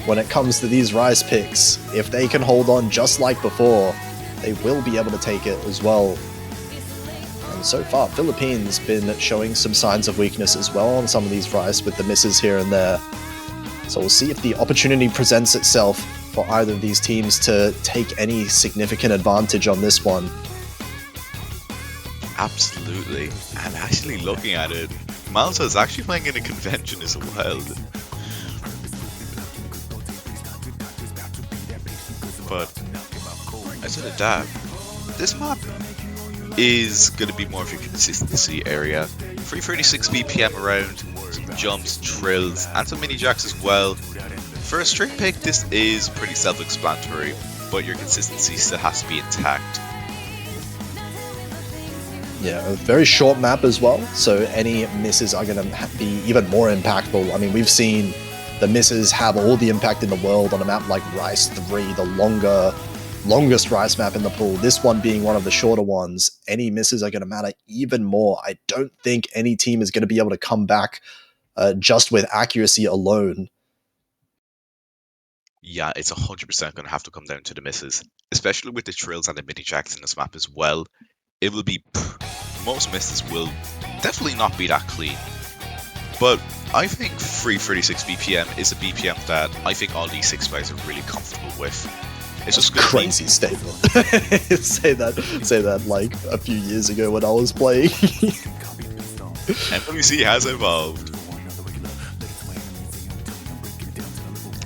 when it comes to these rice picks. If they can hold on just like before, they will be able to take it as well. And so far, Philippines been showing some signs of weakness as well on some of these rice with the misses here and there. So we'll see if the opportunity presents itself for either of these teams to take any significant advantage on this one. Absolutely, and actually looking at it, Malta is actually playing in a convention as well. But outside of that, this map is going to be more of a consistency area. 336 BPM around, some jumps, trills, and some mini jacks as well. For a straight pick, this is pretty self-explanatory, but your consistency still has to be intact. Yeah, a very short map as well, so any misses are going to be even more impactful. I mean, we've seen the misses have all the impact in the world on a map like Rice 3, the longest Rice map in the pool. This one being one of the shorter ones, any misses are going to matter even more. I don't think any team is going to be able to come back just with accuracy alone. Yeah, it's 100% going to have to come down to the misses, especially with the trills and the mini jacks in this map as well. It will be, most misses will definitely not be that clean. But I think 336 BPM is a BPM that I think all these 6 players are really comfortable with. It's just crazy statement. say that like a few years ago when I was playing. MWC has evolved.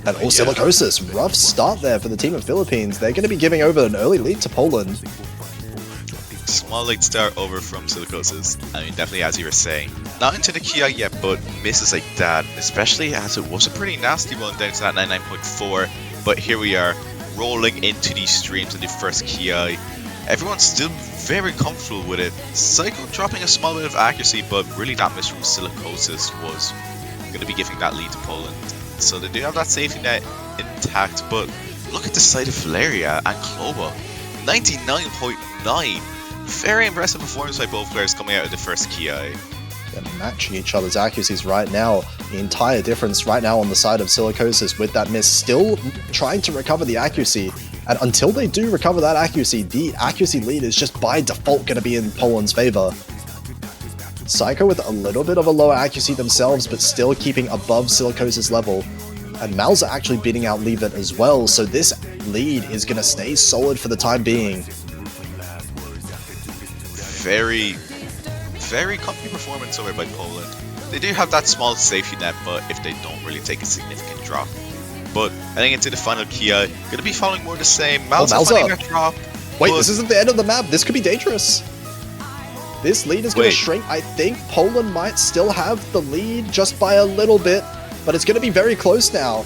And also Silicosis, rough start there for the team of Philippines. They're going to be giving over an early lead to Poland. Small late start over from Silicosis. I mean, definitely as you were saying. Not into the Kia yet, but misses like that, especially as it was a pretty nasty one down to that 99.4. But here we are, rolling into these streams in the first Kia. Everyone's still very comfortable with it. Psycho dropping a small bit of accuracy, but really that miss from Silicosis was going to be giving that lead to Poland. So they do have that safety net intact, but look at the side of Valeria and Klova. 99.9. Very impressive performance by both players coming out of the first Kia. They're matching each other's accuracies right now. The entire difference right now on the side of Silicosis with that miss, still trying to recover the accuracy. And until they do recover that accuracy, the accuracy lead is just by default going to be in Poland's favor. Psycho with a little bit of a lower accuracy themselves, but still keeping above Silicosis level. And Mal's are actually beating out Leavitt as well, so this lead is going to stay solid for the time being. Very, very comfy performance over by Poland. They do have that small safety net, but if they don't really take a significant drop. But heading into the final Kia, going to be following more the same. Mal's finding that drop. Wait, this isn't the end of the map. This could be dangerous. This lead is going to shrink. I think Poland might still have the lead just by a little bit, but it's going to be very close now.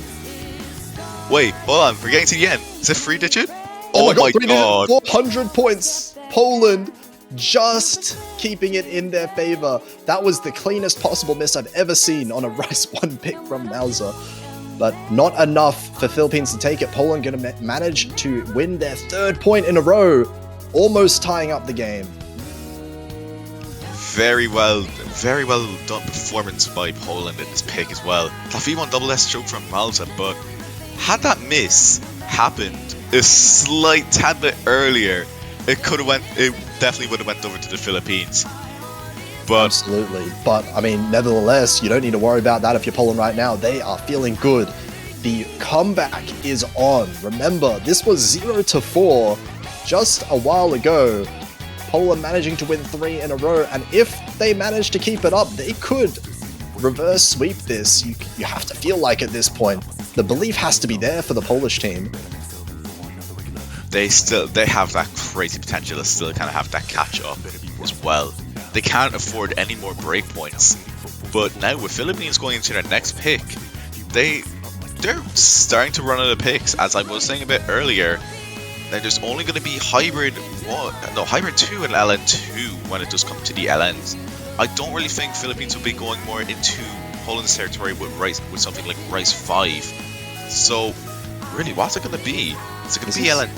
Wait, hold on. We're getting to the end. Is it 3 digit? Oh my god. 400 points. Poland just keeping it in their favor. That was the cleanest possible miss I've ever seen on a Rice 1 pick from Mauser. But not enough for Philippines to take it. Poland going to manage to win their 3rd point in a row, almost tying up the game. Very well done performance by Poland in this pick as well. That V1 double S stroke from Malta, but had that miss happened a slight tad bit earlier, it definitely would have went over to the Philippines. But absolutely. But I mean, nevertheless, you don't need to worry about that if you're Poland right now. They are feeling good. The comeback is on. Remember, this was 0-4 just a while ago. Poland managing to win 3 in a row, and if they manage to keep it up, they could reverse sweep this. You have to feel like at this point, the belief has to be there for the Polish team. They have that crazy potential to still kind of have that catch up as well. They can't afford any more breakpoints. But now with Philippines going into their next pick, they're starting to run out of picks. As I was saying a bit earlier, there's only going to be hybrid 2 and LN2 when it does come to the LNs. I don't really think Philippines will be going more into Poland's territory with something like Rice 5. So really, what's it going to be? Is it going to be LN?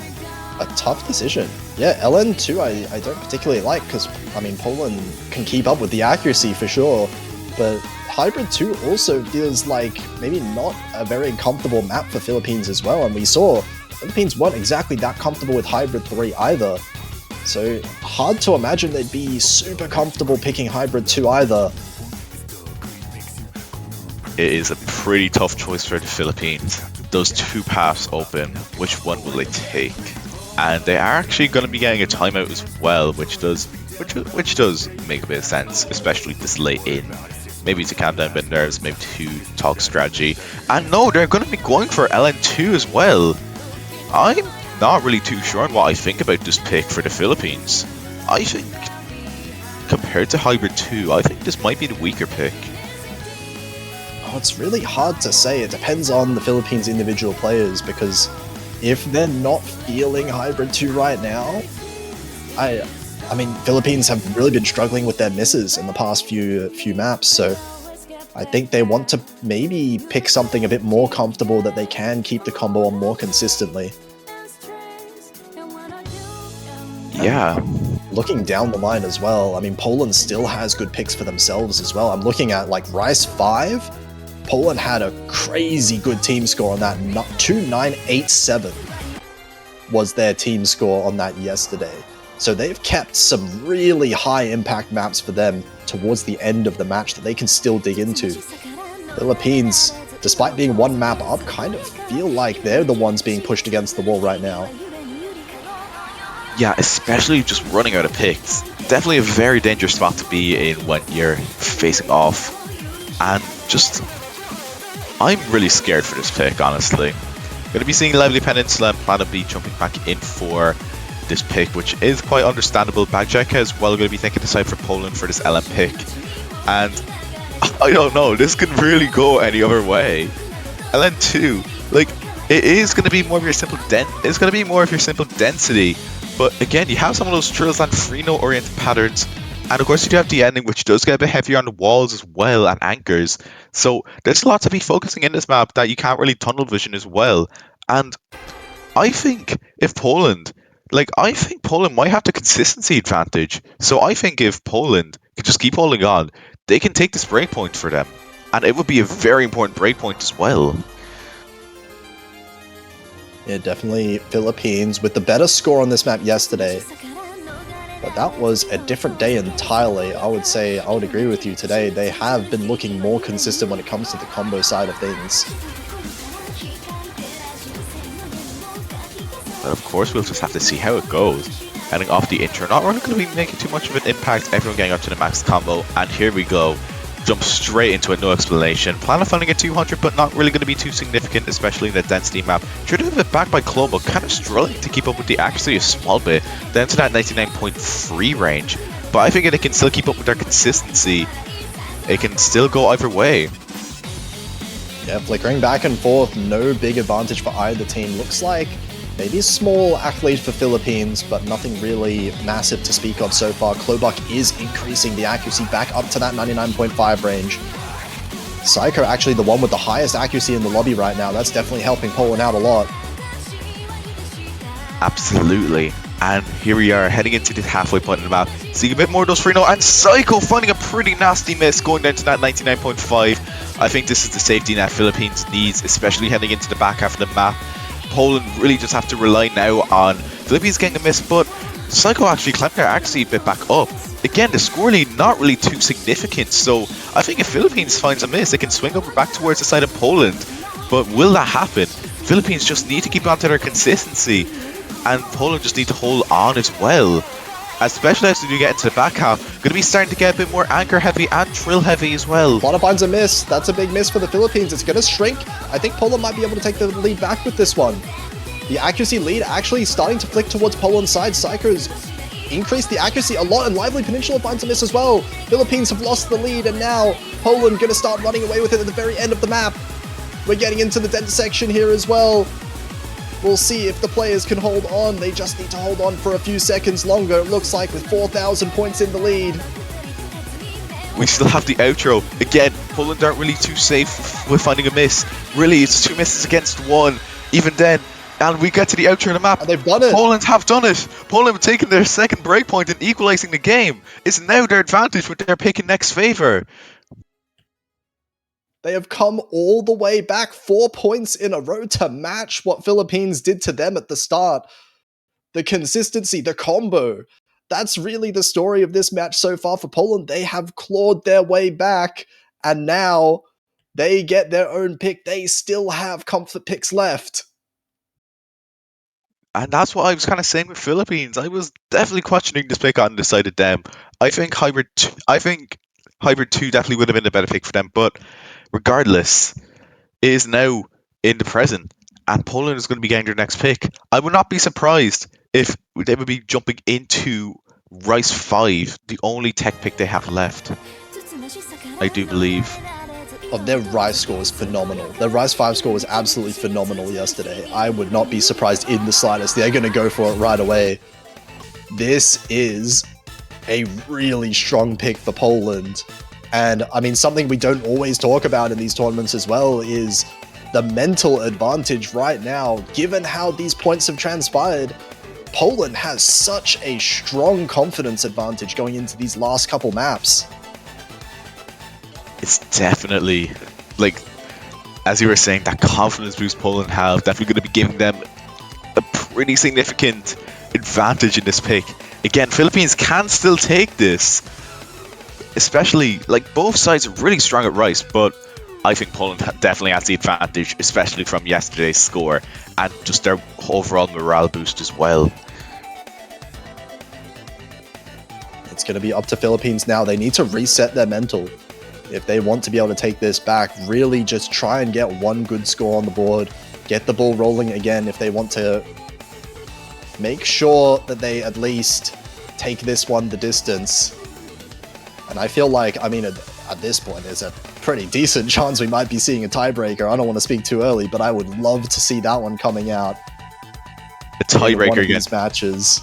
A tough decision. Yeah, LN2 I don't particularly like because, I mean, Poland can keep up with the accuracy for sure, but Hybrid 2 also feels like maybe not a very comfortable map for Philippines as well, and we saw Philippines weren't exactly that comfortable with Hybrid 3 either, so hard to imagine they'd be super comfortable picking Hybrid 2 either. It is a pretty tough choice for the Philippines. Those 2 paths open, which one will they take? And they are actually going to be getting a timeout as well, which does make a bit of sense, especially this late in. Maybe to calm down a bit nerves, maybe to talk strategy. And no, they're going to be going for LN2 as well. I'm not really too sure on what I think about this pick for the Philippines. I think, compared to Hybrid 2, I think this might be the weaker pick. Oh, it's really hard to say. It depends on the Philippines' individual players, because if they're not feeling Hybrid 2 right now, I mean, Philippines have really been struggling with their misses in the past few maps, so I think they want to maybe pick something a bit more comfortable that they can keep the combo on more consistently. Yeah. Looking down the line as well, I mean, Poland still has good picks for themselves as well. I'm looking at, like, Rice 5. Poland had a crazy good team score on that. 2987 was their team score on that yesterday. So they've kept some really high impact maps for them towards the end of the match that they can still dig into. Philippines, despite being 1 map up, kind of feel like they're the ones being pushed against the wall right now. Yeah, especially just running out of picks. Definitely a very dangerous spot to be in when you're facing off. And just, I'm really scared for this pick, honestly. Going to be seeing Lively Peninsula and Planet B jumping back in for this pick, which is quite understandable. Bagjeka as well going to be thinking to side for Poland for this LM pick. And I don't know, this could really go any other way. LN2, like, it is going to be more of your simple density. But again, you have some of those Trills and Freno oriented patterns. And of course you do have the ending, which does get a bit heavier on the walls as well, and anchors. So there's a lot to be focusing in this map that you can't really tunnel vision as well. And I think Poland might have the consistency advantage. So I think if Poland can just keep holding on, they can take this breakpoint for them. And it would be a very important breakpoint as well. Yeah, definitely Philippines with the better score on this map yesterday. But that was a different day entirely. I would agree with you today. They have been looking more consistent when it comes to the combo side of things. But of course, we'll just have to see how it goes. Heading off the intro, not really going to be making too much of an impact. Everyone getting up to the max combo, and here we go. Jump straight into it, no explanation. Plan on finding a 200, but not really going to be too significant, especially in the density map. Should have been back by Club, but kind of struggling to keep up with the accuracy a small bit, down to that 99.3 range. But I think they can still keep up with their consistency. It can still go either way. Yeah, flickering back and forth, no big advantage for either team. Looks like Maybe a small accolade for Philippines, but nothing really massive to speak of so far. Klobuck is increasing the accuracy back up to that 99.5 range. Psycho actually the one with the highest accuracy in the lobby right now. That's definitely helping Poland out a lot. Absolutely. And here we are heading into the halfway point of the map. Seeing a bit more of those free no, and Psycho finding a pretty nasty miss going down to that 99.5. I think this is the safety net Philippines needs, especially heading into the back half of the map. Poland really just have to rely now on Philippines getting a miss, but Psycho actually climbed their accuracy a bit back up. Again, the score lead not really too significant, so I think if Philippines finds a miss, they can swing over back towards the side of Poland. But will that happen? Philippines just need to keep on to their consistency, and Poland just need to hold on as well. Especially as we do get into the back half, going to be starting to get a bit more anchor heavy and trill heavy as well. A lot of finds a miss. That's a big miss for the Philippines. It's going to shrink. I think Poland might be able to take the lead back with this one. The accuracy lead actually starting to flick towards Poland's side. Psycho's increased the accuracy a lot, and Lively Peninsula finds a miss as well. Philippines have lost the lead, and now Poland going to start running away with it at the very end of the map. We're getting into the dense section here as well. We'll see if the players can hold on. They just need to hold on for a few seconds longer, it looks like, with 4,000 points in the lead. We still have the outro. Again, Poland aren't really too safe with finding a miss. Really, it's 2 misses against 1. Even then, and we get to the outro of the map. And they've done it. Poland have done it. Poland have taken their second breakpoint and equalizing the game. It's now their advantage with their pick in next favor. They have come all the way back 4 points in a row to match what Philippines did to them at the start. The consistency, the combo. That's really the story of this match so far for Poland. They have clawed their way back, and now they get their own pick. They still have comfort picks left. And that's what I was kind of saying with Philippines. I was definitely questioning this pick on the side of them. I think Hybrid 2 definitely would have been a better pick for them, but regardless, it is now in the present, and Poland is going to be getting their next pick. I would not be surprised if they would be jumping into Rice 5, the only tech pick they have left. I do believe. Oh, their Rise score was phenomenal. Their Rise 5 score was absolutely phenomenal yesterday. I would not be surprised in the slightest. They're going to go for it right away. This is a really strong pick for Poland. And, I mean, something we don't always talk about in these tournaments as well is the mental advantage right now. Given how these points have transpired, Poland has such a strong confidence advantage going into these last couple maps. It's definitely, like, as you were saying, that confidence boost Poland have, definitely going to be giving them a pretty significant advantage in this pick. Again, Philippines can still take this, especially, like, both sides are really strong at Rice, but I think Poland definitely has the advantage, especially from yesterday's score, and just their overall morale boost as well. It's going to be up to Philippines now. They need to reset their mental. If they want to be able to take this back, really just try and get one good score on the board, get the ball rolling again if they want to make sure that they at least take this one the distance. And I feel like, I mean, at this point, there's a pretty decent chance we might be seeing a tiebreaker. I don't want to speak too early, but I would love to see that one coming out. A tiebreaker against these matches.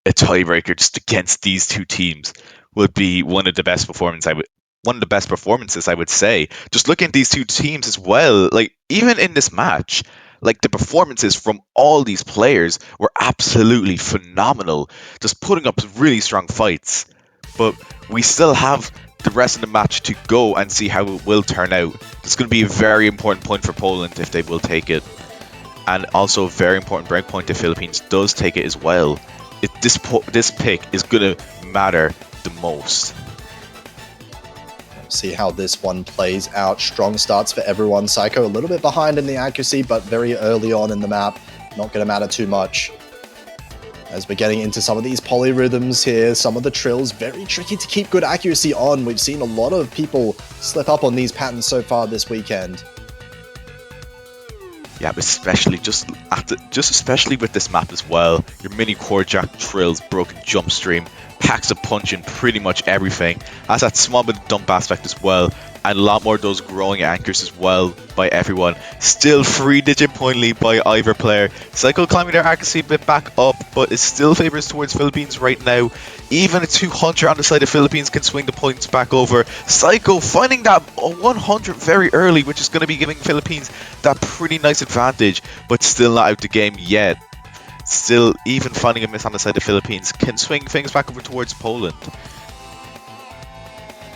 A tiebreaker just against these two teams would be one of the best performances I would say. Just looking at these two teams as well, like even in this match, like the performances from all these players were absolutely phenomenal, just putting up really strong fights. But we still have the rest of the match to go and see how it will turn out. It's going to be a very important point for Poland if they will take it, and also a very important break point if Philippines does take it as well. This pick is going to matter the most. See how this one plays out. Strong starts for everyone. Psycho a little bit behind in the accuracy, but very early on in the map. Not going to matter too much. As we're getting into some of these polyrhythms here, some of the trills, very tricky to keep good accuracy on. We've seen a lot of people slip up on these patterns so far this weekend. Yeah, especially especially with this map as well. Your mini core jack trills, broken jump stream, packs a punch in pretty much everything. Has that small bit of dump aspect as well. and a lot more of those growing anchors as well by everyone. Still 3-digit point lead by either player. Psycho climbing their accuracy a bit back up, but it still favors towards Philippines right now. Even a 200 on the side of Philippines can swing the points back over. Psycho finding that 100 very early, which is going to be giving Philippines that pretty nice advantage, but still not out the game yet. Still, even finding a miss on the side of Philippines can swing things back over towards Poland.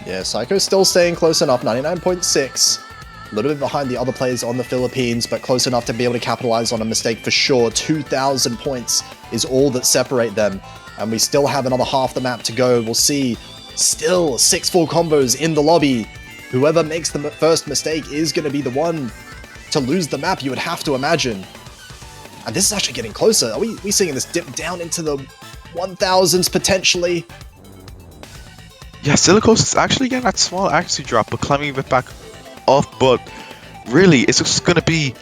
Yeah, Psycho's still staying close enough, 99.6. A little bit behind the other players on the Philippines, but close enough to be able to capitalize on a mistake for sure. 2,000 points is all that separate them, and we still have another half the map to go. We'll see still 6 full combos in the lobby. Whoever makes the first mistake is going to be the one to lose the map, you would have to imagine. And this is actually getting closer. Are we seeing this dip down into the 1,000s potentially? Yeah, Silicos is actually getting that small accuracy drop, but climbing a bit back up. But really, it's just going to be,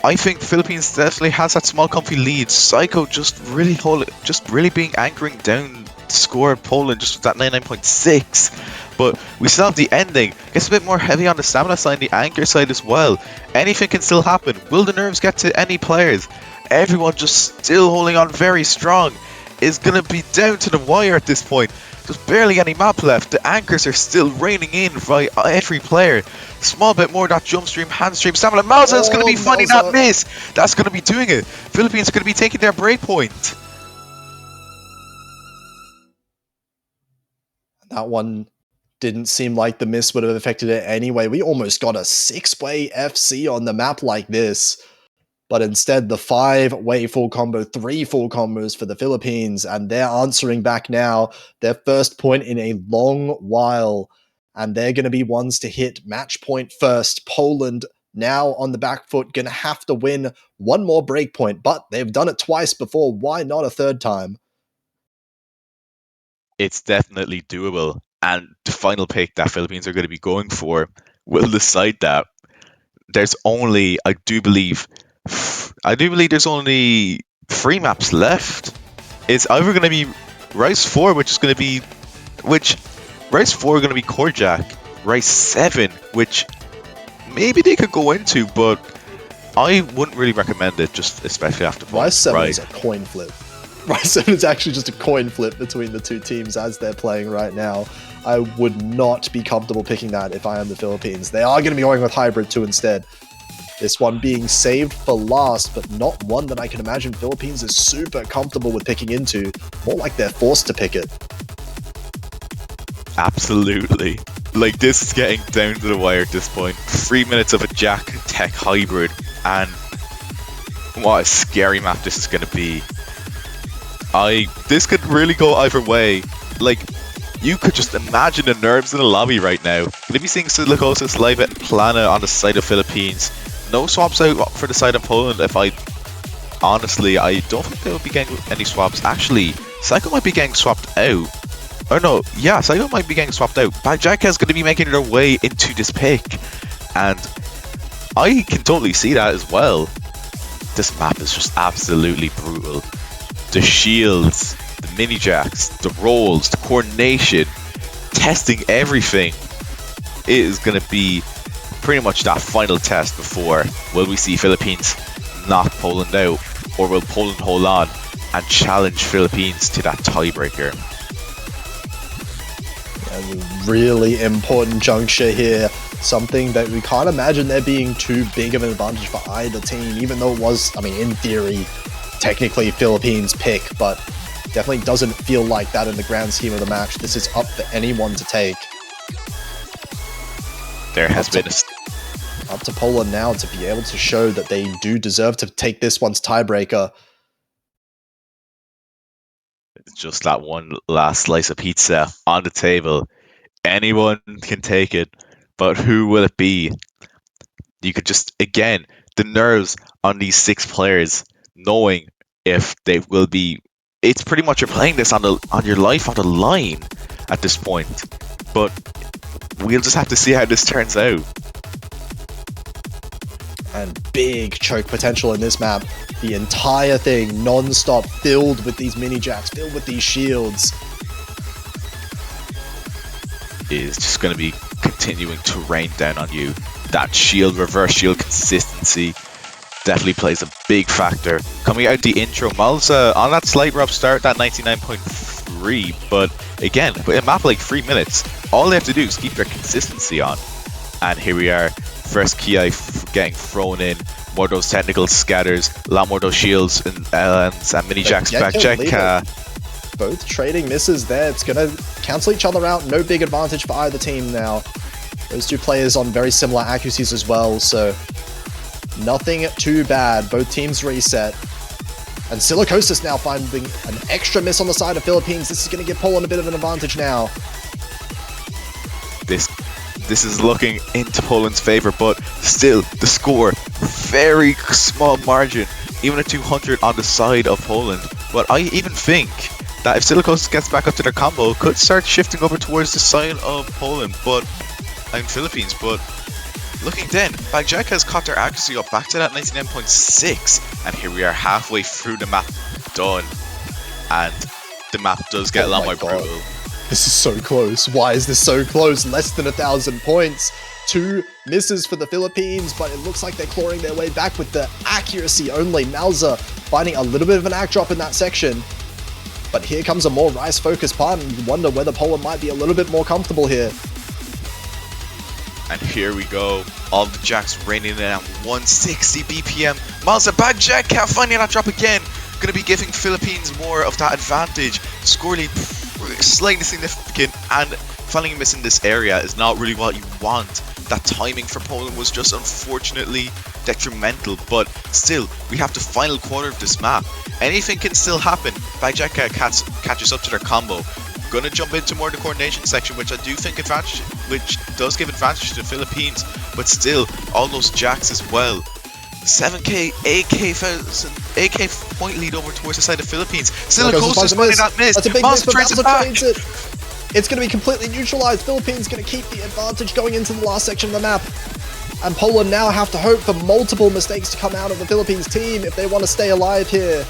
I think Philippines definitely has that small comfy lead. Psycho just really being anchoring down the score of Poland just with that 99.6. But we still have the ending. Gets a bit more heavy on the stamina side, the anchor side as well. Anything can still happen. Will the nerves get to any players? Everyone just still holding on very strong. Is going to be down to the wire at this point. There's barely any map left. The anchors are still raining in by every player. Small bit more that jump stream, hand stream, stamina. Mauser is going to be finding that miss. That's going to be doing it. Philippines are going to be taking their break point. That one didn't seem like the miss would have affected it anyway. We almost got a 6-way FC on the map like this. But instead, the 5-way full combo, 3 full combos for the Philippines, and they're answering back now. Their first point in a long while, and they're going to be ones to hit match point first. Poland now on the back foot, going to have to win one more break point, but they've done it twice before. Why not a third time? It's definitely doable, and the final pick that Philippines are going to be going for will decide that. There's only, I do believe there's only 3 maps left. It's either going to be Rice 4, Rice 4 going to be Korjak, Rice 7, which maybe they could go into, but I wouldn't really recommend it, just especially after Rice 7 is a coin flip. Rice 7 is actually just a coin flip between the two teams as they're playing right now. I would not be comfortable picking that if I am the Philippines. They are going to be going with Hybrid 2 instead. This one being saved for last, but not one that I can imagine Philippines is super comfortable with picking into. More like they're forced to pick it. Absolutely. Like, this is getting down to the wire at this point. 3 minutes of a Jack Tech Hybrid, and what a scary map this is going to be. This could really go either way. Like, you could just imagine the nerves in the lobby right now. Going to be seeing Silicosis live at Plana on the side of Philippines. No swaps out for the side of Poland. Honestly, I don't think they will be getting any swaps. Actually, Psycho might be getting swapped out. Or no, yeah, Psycho might be getting swapped out. Bajaka is going to be making their way into this pick. And I can totally see that as well. This map is just absolutely brutal. The shields, the mini jacks, the rolls, the coordination, testing everything. It is going to be pretty much that final test before will we see Philippines knock Poland out, or will Poland hold on and challenge Philippines to that tiebreaker. A really important juncture here. Something that we can't imagine there being too big of an advantage for either team, even though it was, I mean, in theory, technically Philippines' pick, but definitely doesn't feel like that in the grand scheme of the match. This is up for anyone to take. There has been up to Poland now to be able to show that they do deserve to take this one's tiebreaker. Just that one last slice of pizza on the table. Anyone can take it, but who will it be? You could just, again, the nerves on these 6 players, knowing if they will be. It's pretty much you're playing this on your life on the line at this point. But we'll just have to see how this turns out. And big choke potential in this map. The entire thing non-stop filled with these mini jacks, filled with these shields. Is just going to be continuing to rain down on you. That shield, reverse shield consistency definitely plays a big factor. Coming out the intro, Malza on that slight rough start, that 99.3, but again, with a map like 3 minutes, all they have to do is keep their consistency on. And here we are, first Ki getting thrown in, more of those technical scatters, a lot more of those shields and mini jacks back check. Both trading misses there. It's going to cancel each other out. No big advantage for either team now. Those two players on very similar accuracies as well, so nothing too bad. Both teams reset. And Silicosis now finding an extra miss on the side of Philippines. This is going to give Poland a bit of an advantage now. This is looking into Poland's favor, but still, the score, very small margin, even a 200 on the side of Poland. But I even think that if Silicosis gets back up to their combo, could start shifting over towards the side of Poland, and Philippines, but looking then, Bagjak has caught their accuracy up back to that 99.6, and here we are halfway through the map done, and the map does get a lot more brutal. This is so close. Why is this so close? Less than 1,000 points. 2 misses for the Philippines, but it looks like they're clawing their way back with the accuracy only. Malza finding a little bit of an act drop in that section. But here comes a more Rice-focused part, and you wonder whether Poland might be a little bit more comfortable here. And here we go. All the jacks raining in at 160 BPM. Malza Bagjak can't find that drop again. Going to be giving Philippines more of that advantage. Score lead slightly significant, and finally missing this area is not really what you want. That timing for Poland was just unfortunately detrimental, but still, we have the final quarter of this map. Anything can still happen. Bagjak catches up to their combo. Gonna jump into more of the coordination section, which I do think which does give advantage to the Philippines, but still, all those jacks as well. 7k, 8k point lead over towards the side of Philippines. Silicosis finding that miss. That's a big miss, but trades Malza it back. trades it. It's going to be completely neutralized. Philippines going to keep the advantage going into the last section of the map. And Poland now have to hope for multiple mistakes to come out of the Philippines team if they want to stay alive here.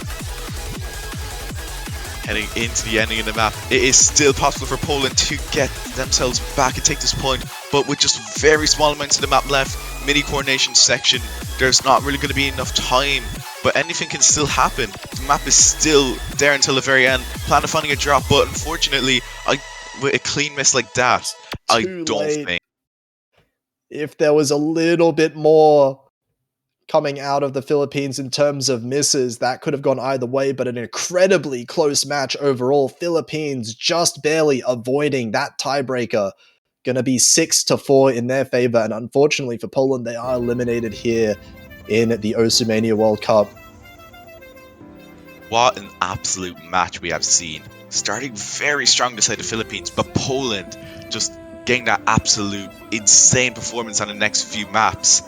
Heading into the ending of the map, it is still possible for Poland to get themselves back and take this point, but with just very small amounts of the map left, mini coordination section, there's not really going to be enough time, but anything can still happen. The map is still there until the very end. Plan on finding a drop, but unfortunately, with a clean miss like that, I don't think. If there was a little bit more coming out of the Philippines in terms of misses, that could have gone either way, but an incredibly close match overall. Philippines just barely avoiding that tiebreaker. Going to be 6-4 in their favor, and unfortunately for Poland, they are eliminated here in the Mania World Cup. What an absolute match we have seen. Starting very strong to side the Philippines, but Poland just getting that absolute insane performance on the next few maps.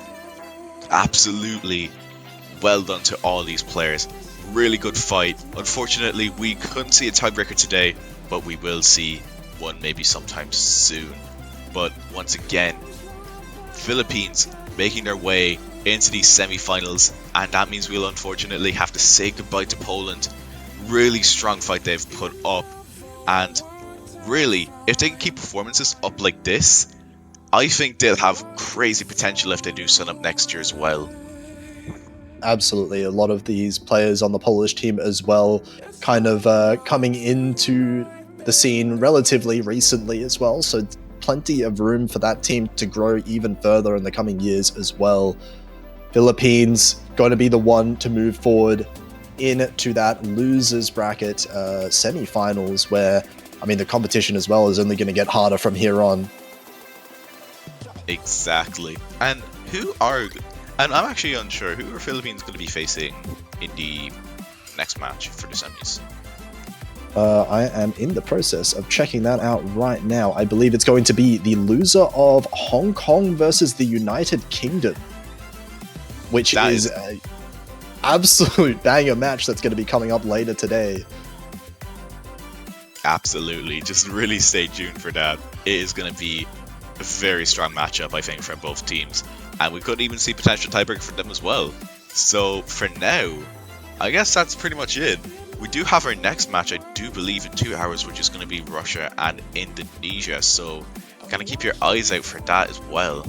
Absolutely well done to all these players. Really good fight. Unfortunately, we couldn't see a tiebreaker today, but we will see one maybe sometime soon. But once again, Philippines making their way into these semi-finals, and that means we'll unfortunately have to say goodbye to Poland. Really strong fight they've put up, and really, if they can keep performances up like this, I think they'll have crazy potential if they do sign up next year as well. Absolutely, a lot of these players on the Polish team as well, kind of coming into the scene relatively recently as well, so plenty of room for that team to grow even further in the coming years as well. Philippines going to be the one to move forward into that losers bracket semi-finals, where, I mean, the competition as well is only going to get harder from here on. Exactly. And I'm actually unsure, who are Philippines going to be facing in the next match for the semis? I am in the process of checking that out right now. I believe it's going to be the loser of Hong Kong versus the United Kingdom, which is an absolute banger match that's going to be coming up later today. Absolutely. Just really stay tuned for that. It is going to be a very strong matchup, I think, for both teams. And we could even see potential tiebreaker for them as well. So for now, I guess that's pretty much it. We do have our next match, I do believe, in 2 hours, which is going to be Russia and Indonesia. So Gotta keep your eyes out for that as well.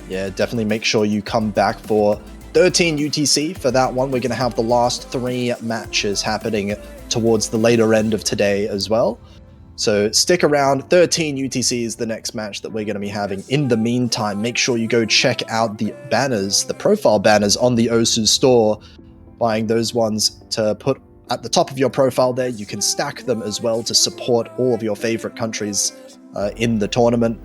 Yeah, definitely make sure you come back for 13 UTC for that one. We're going to have the last 3 matches happening towards the later end of today as well. So stick around. 13 UTC is the next match that we're going to be having. In the meantime, make sure you go check out the banners, the profile banners on the Osu store. Buying those ones to put at the top of your profile there. You can stack them as well to support all of your favorite countries in the tournament.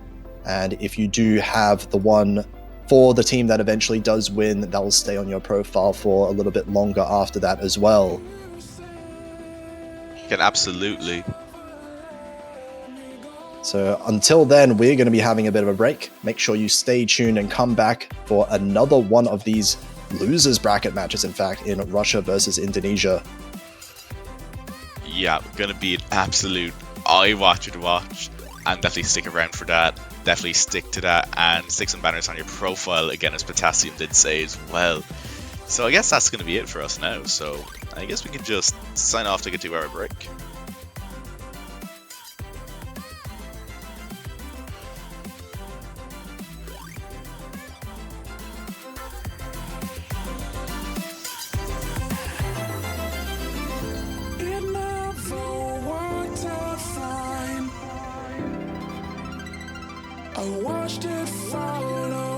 And if you do have the one for the team that eventually does win, that will stay on your profile for a little bit longer after that as well. You can absolutely. So until then, we're going to be having a bit of a break. Make sure you stay tuned and come back for another one of these losers bracket matches, in fact, in Russia versus Indonesia. Yeah, gonna be an absolute eye-watcher to watch, and definitely stick around for that. Definitely stick to that and stick some banners on your profile, again, as Potassium did say as well. So I guess that's going to be it for us now, so I guess we can just sign off, take a 2-hour break. I watched it fall away.